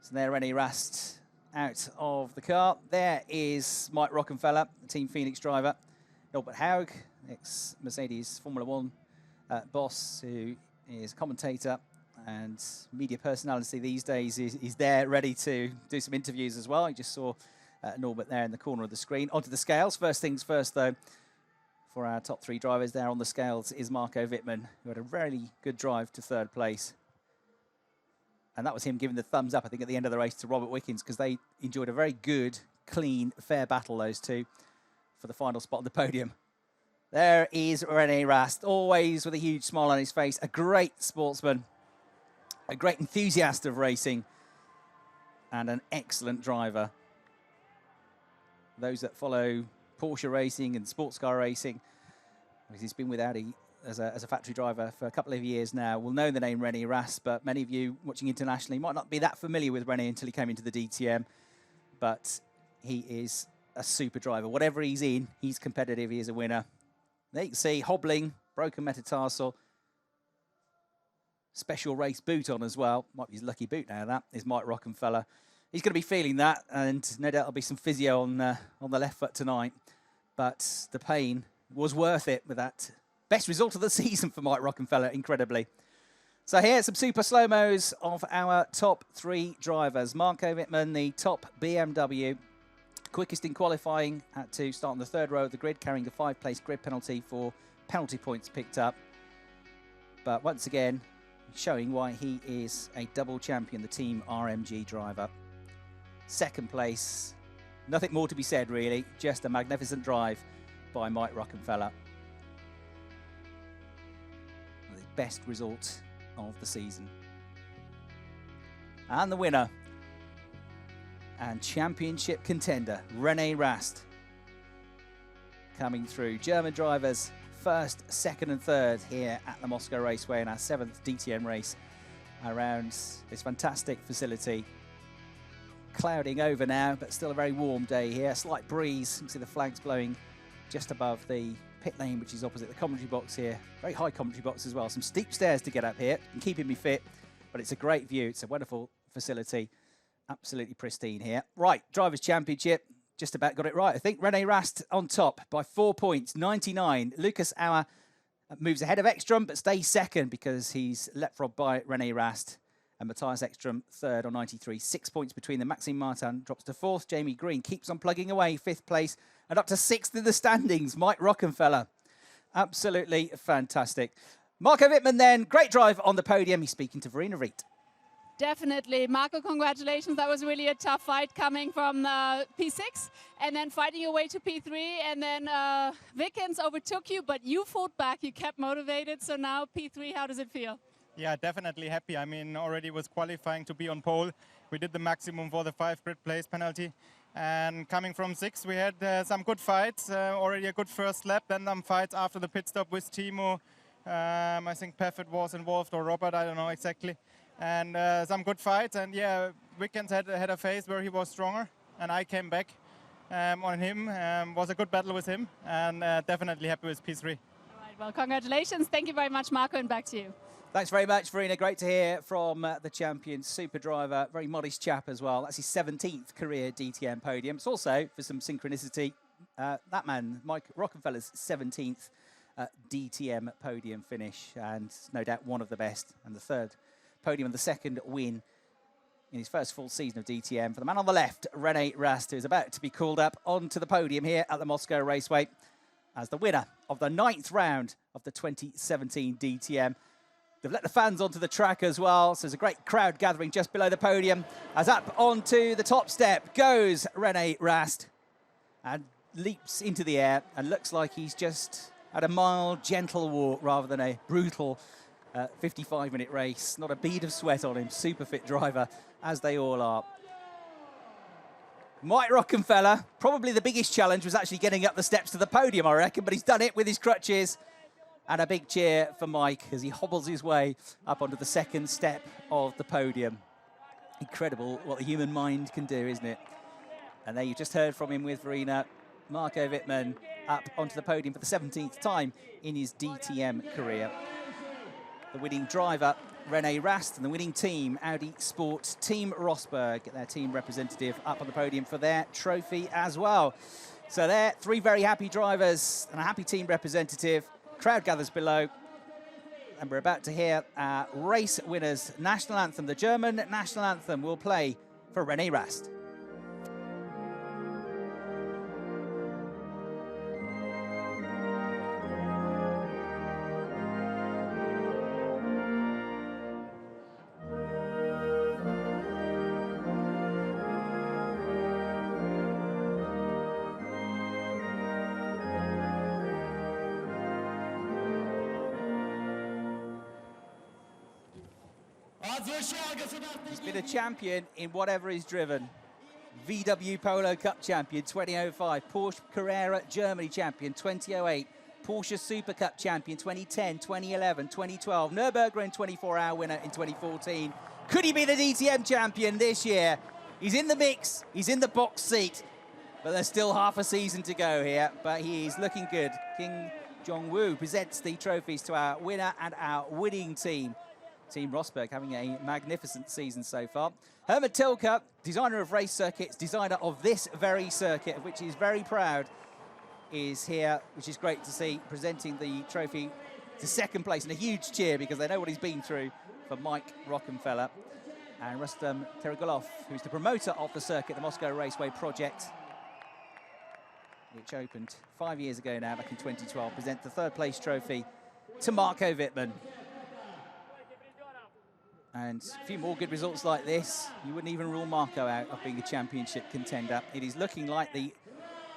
So there, Rene Rast out of the car. There is Mike Rockenfeller, Team Phoenix driver. Norbert Haug, ex-Mercedes Formula 1 boss, who is commentator and media personality these days is there ready to do some interviews as well. You just saw Norbert there in the corner of the screen. Onto the scales. First things first, though, for our top 3 drivers there on the scales is Marco Wittmann, who had a really good drive to 3rd place. And that was him giving the thumbs up, I think, at the end of the race to Robert Wickens, because they enjoyed a very good, clean, fair battle, those two, for the final spot on the podium. There is René Rast, always with a huge smile on his face, a great sportsman, a great enthusiast of racing, and an excellent driver. Those that follow Porsche racing and sports car racing, because he's been with Audi as a factory driver for a couple of years now, will know the name René Rast, but many of you watching internationally might not be that familiar with René until he came into the DTM. But he is a super driver. Whatever he's in, he's competitive, he is a winner. There you can see hobbling, broken metatarsal, special race boot on as well. Might be his lucky boot now, that is Mike Rockenfeller. He's going to be feeling that, and no doubt there'll be some physio on the left foot tonight. But the pain was worth it with that best result of the season for Mike Rockenfeller, incredibly. So here's some super slow-mos of our top 3 drivers. Marco Wittmann, the top BMW, quickest in qualifying, had to start on the 3rd row of the grid, carrying a 5-place grid penalty for penalty points picked up. But once again, showing why he is a double champion, the Team RMG driver. 2nd place, nothing more to be said really, just a magnificent drive by Mike Rockenfeller. The best result of the season. And the winner and championship contender, René Rast, coming through. German drivers 1st, 2nd and 3rd here at the Moscow Raceway in our 7th DTM race around this fantastic facility. Clouding over now, but still a very warm day here. A slight breeze. You can see the flags blowing just above the pit lane, which is opposite the commentary box here. Very high commentary box as well. Some steep stairs to get up here and keeping me fit, but it's a great view. It's a wonderful facility. Absolutely pristine here. Right, Drivers' Championship. Just about got it right, I think. René Rast on top by 4 points, 99. Lucas Auer moves ahead of Ekstrom, but stays 2nd because he's leapfrogged by René Rast. And Matthias Ekstrom 3rd on 93. 6 points between them. Maxime Martin drops to 4th. Jamie Green keeps on plugging away, 5th place. And up to 6th in the standings, Mike Rockenfeller. Absolutely fantastic. Marco Wittmann then, great drive on the podium. He's speaking to Verena Reed. Definitely. Marco, congratulations. That was really a tough fight coming from P6 and then fighting your way to P3. And then Wickens overtook you, but you fought back. You kept motivated. So now P3, how does it feel? Yeah, definitely happy. I mean, already was qualifying to be on pole. We did the maximum for the 5 grid place penalty. And coming from 6, we had some good fights. Already a good first lap. Then some fights after the pit stop with Timo. I think Paffett was involved, or Robert, I don't know exactly. And some good fights, and yeah, Wickens had a phase where he was stronger, and I came back on him. Was a good battle with him, and definitely happy with P3. All right, well, congratulations. Thank you very much, Marco, and back to you. Thanks very much, Verena. Great to hear from the champion, super driver, very modest chap as well. That's his 17th career DTM podium. It's also, for some synchronicity, that man, Mike Rockenfeller's 17th DTM podium finish, and no doubt one of the best, and the 3rd podium and the 2nd win in his first full season of DTM. For the man on the left, René Rast, who is about to be called up onto the podium here at the Moscow Raceway as the winner of the 9th round of the 2017 DTM. They've let the fans onto the track as well, so there's a great crowd gathering just below the podium. As up onto the top step goes René Rast and leaps into the air and looks like he's just had a mild, gentle walk rather than a brutal 55-minute race. Not a bead of sweat on him. Super fit driver, as they all are. Mike Rockenfeller, probably the biggest challenge was actually getting up the steps to the podium, I reckon, but he's done it with his crutches. And a big cheer for Mike as he hobbles his way up onto the 2nd step of the podium. Incredible what the human mind can do, isn't it? And there you just heard from him with Verena. Marco Wittmann up onto the podium for the 17th time in his DTM career. The winning driver, René Rast, and the winning team, Audi Sport Team Rosberg, their team representative up on the podium for their trophy as well. So there, 3 very happy drivers and a happy team representative. Crowd gathers below. and we're about to hear our race winners' national anthem. The German national anthem will play for René Rast. He's been a champion in whatever he's driven. VW Polo Cup champion 2005, Porsche Carrera Germany champion 2008, Porsche Super Cup champion 2010, 2011, 2012, Nürburgring 24-hour winner in 2014. Could he be the DTM champion this year? He's in the mix, he's in the box seat, but there's still half a season to go here, but he is looking good. King Jong-woo presents the trophies to our winner and our winning team. Team Rosberg having a magnificent season so far. Herman Tilke, designer of race circuits, designer of this very circuit, of which he's very proud, is here, which is great to see, presenting the trophy to second place, and a huge cheer because they know what he's been through for Mike Rockenfeller. And Rustam Tergulov, who's the promoter of the circuit, the Moscow Raceway project, which opened 5 years ago now, back in 2012, present the third place trophy to Marco Wittmann. And a few more good results like this, you wouldn't even rule Marco out of being a championship contender. It is looking like the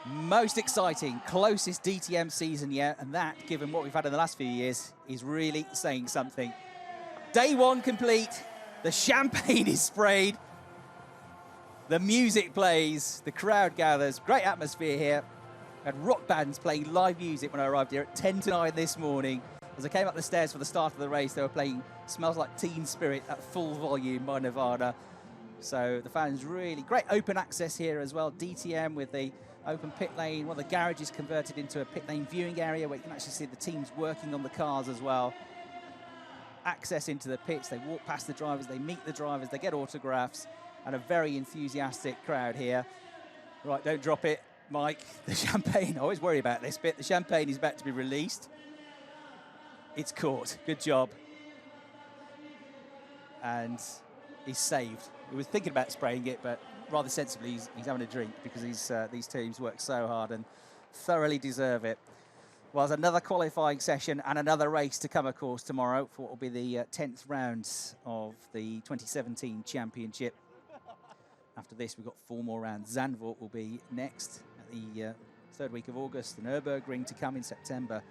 most exciting, closest DTM season yet, and that, given what we've had in the last few years, is really saying something. Day one complete, the champagne is sprayed, the music plays, the crowd gathers, great atmosphere here. And rock bands playing live music when I arrived here at 10 to 9 this morning. As I came up the stairs for the start of the race, they were playing Smells Like Teen Spirit at full volume by Nirvana. So the fans really, great open access here as well. DTM with the open pit lane, one of the garages converted into a pit lane viewing area where you can actually see the teams working on the cars as well. Access into the pits, they walk past the drivers, they meet the drivers, they get autographs, and a very enthusiastic crowd here. Right, don't drop it, Mike. The champagne, I always worry about this bit. The champagne is about to be released. It's caught. Good job. And he's saved. He was thinking about spraying it, but rather sensibly, he's having a drink because these teams work so hard and thoroughly deserve it. Well, there's another qualifying session and another race to come, of course, tomorrow for what will be the 10th round of the 2017 championship. After this, we've got 4 more rounds. Zandvoort will be next at the third week of August. The Nürburgring to come in September.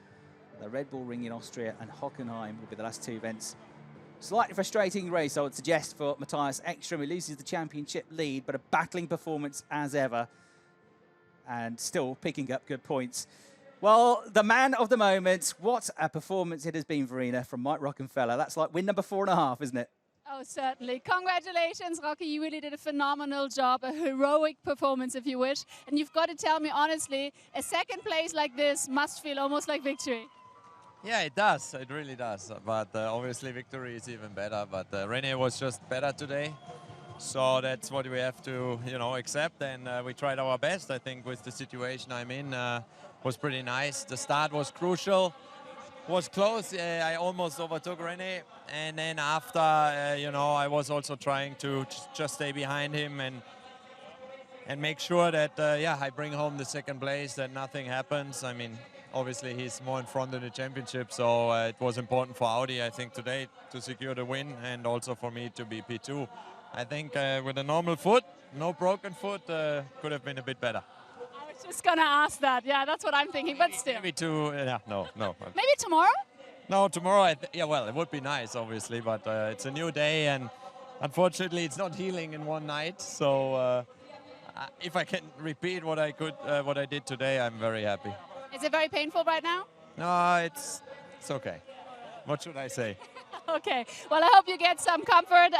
The Red Bull Ring in Austria and Hockenheim will be the last 2 events. Slightly frustrating race, I would suggest, for Matthias Ekström. He loses the championship lead, but a battling performance as ever. And still picking up good points. Well, the man of the moment, what a performance it has been, Verena, from Mike Rockenfeller. That's like win number 4.5, isn't it? Oh, certainly. Congratulations, Rocky. You really did a phenomenal job, a heroic performance, if you wish. And you've got to tell me honestly, a second place like this must feel almost like victory. Yeah, it does. It really does. But obviously victory is even better. But René was just better today. So that's what we have to, accept. And we tried our best. I think with the situation I'm in, was pretty nice. The start was crucial. Was close. I almost overtook René. And then after, I was also trying to just stay behind him and make sure that, I bring home the second place, that nothing happens. I mean, obviously, he's more in front in the championship, so it was important for Audi, I think, today to secure the win and also for me to be P2. I think with a normal foot, no broken foot, could have been a bit better. I was just going to ask that. Yeah, that's what I'm thinking, but still. Maybe two, no. Maybe tomorrow? No, tomorrow, well, it would be nice, obviously, but it's a new day, and unfortunately, it's not healing in one night, so if I can repeat what I did today, I'm very happy. Is it very painful right now? No, it's okay. What should I say? Okay. Well, I hope you get some comfort,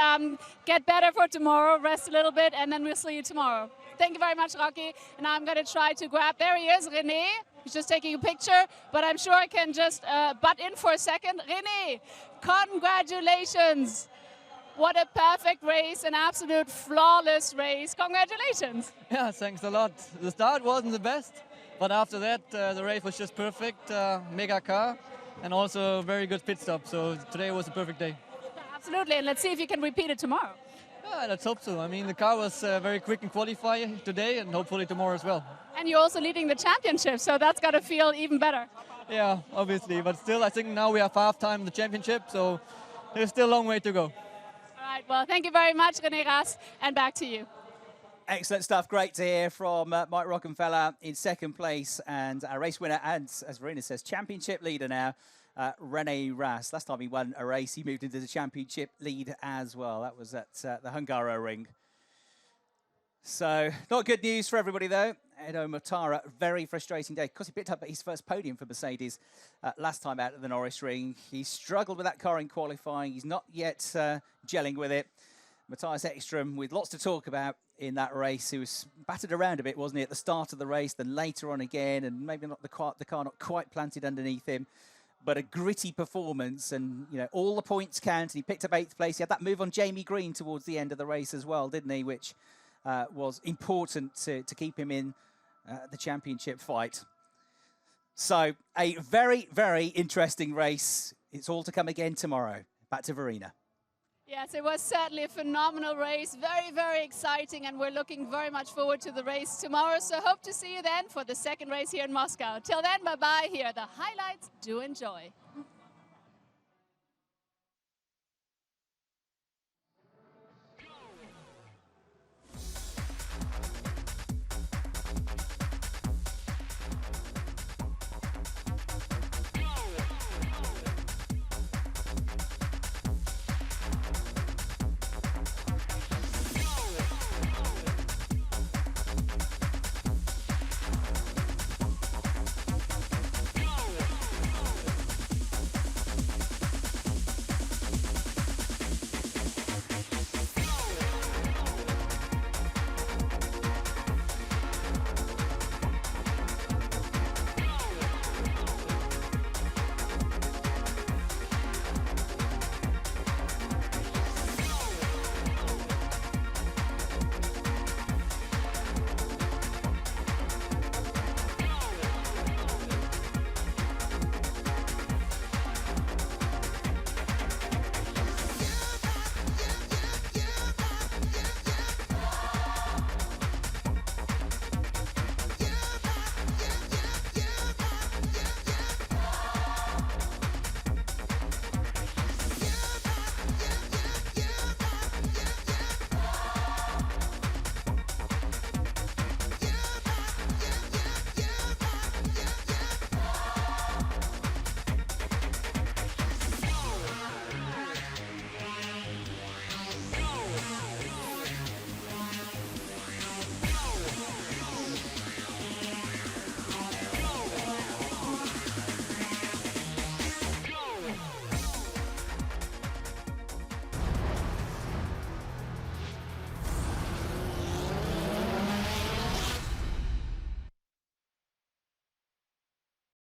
get better for tomorrow, rest a little bit, and then we'll see you tomorrow. Thank you very much, Rocky. And now I'm going to try to grab, there he is, René. He's just taking a picture, but I'm sure I can just butt in for a second. René, congratulations. What a perfect race, an absolute flawless race. Congratulations. Yeah, thanks a lot. The start wasn't the best. But after that, the race was just perfect, mega car. and also a very good pit stop. So today was a perfect day. Absolutely, and let's see if you can repeat it tomorrow. Yeah, let's hope so. I mean, the car was very quick in qualifying today, and hopefully tomorrow as well. And you're also leading the championship, so that's got to feel even better. Yeah, obviously, but still, I think now we have half-time in the championship, so there's still a long way to go. All right, well, thank you very much, René Rast, and back to you. Excellent stuff. Great to hear from Mike Rockenfeller in second place, and our race winner, and as Verena says, championship leader now, René Rast. Last time he won a race, he moved into the championship lead as well. That was at the Hungaroring. So, not good news for everybody, though. Edo Mortara, very frustrating day, because he picked up his first podium for Mercedes last time out at the Norris Ring. He struggled with that car in qualifying. He's not yet gelling with it. Matthias Ekstrom, with lots to talk about in that race. He was battered around a bit, wasn't he, at the start of the race, then later on again, and maybe not the car not quite planted underneath him. But a gritty performance, and you know all the points count. He picked up 8th place. He had that move on Jamie Green towards the end of the race as well, didn't he? Which was important to keep him in the championship fight. So a very, very interesting race. It's all to come again tomorrow. Back to Verena. Yes, it was certainly a phenomenal race. Very, very exciting, and we're looking very much forward to the race tomorrow. So hope to see you then for the second race here in Moscow. Till then, bye-bye. Here are the highlights. Do enjoy.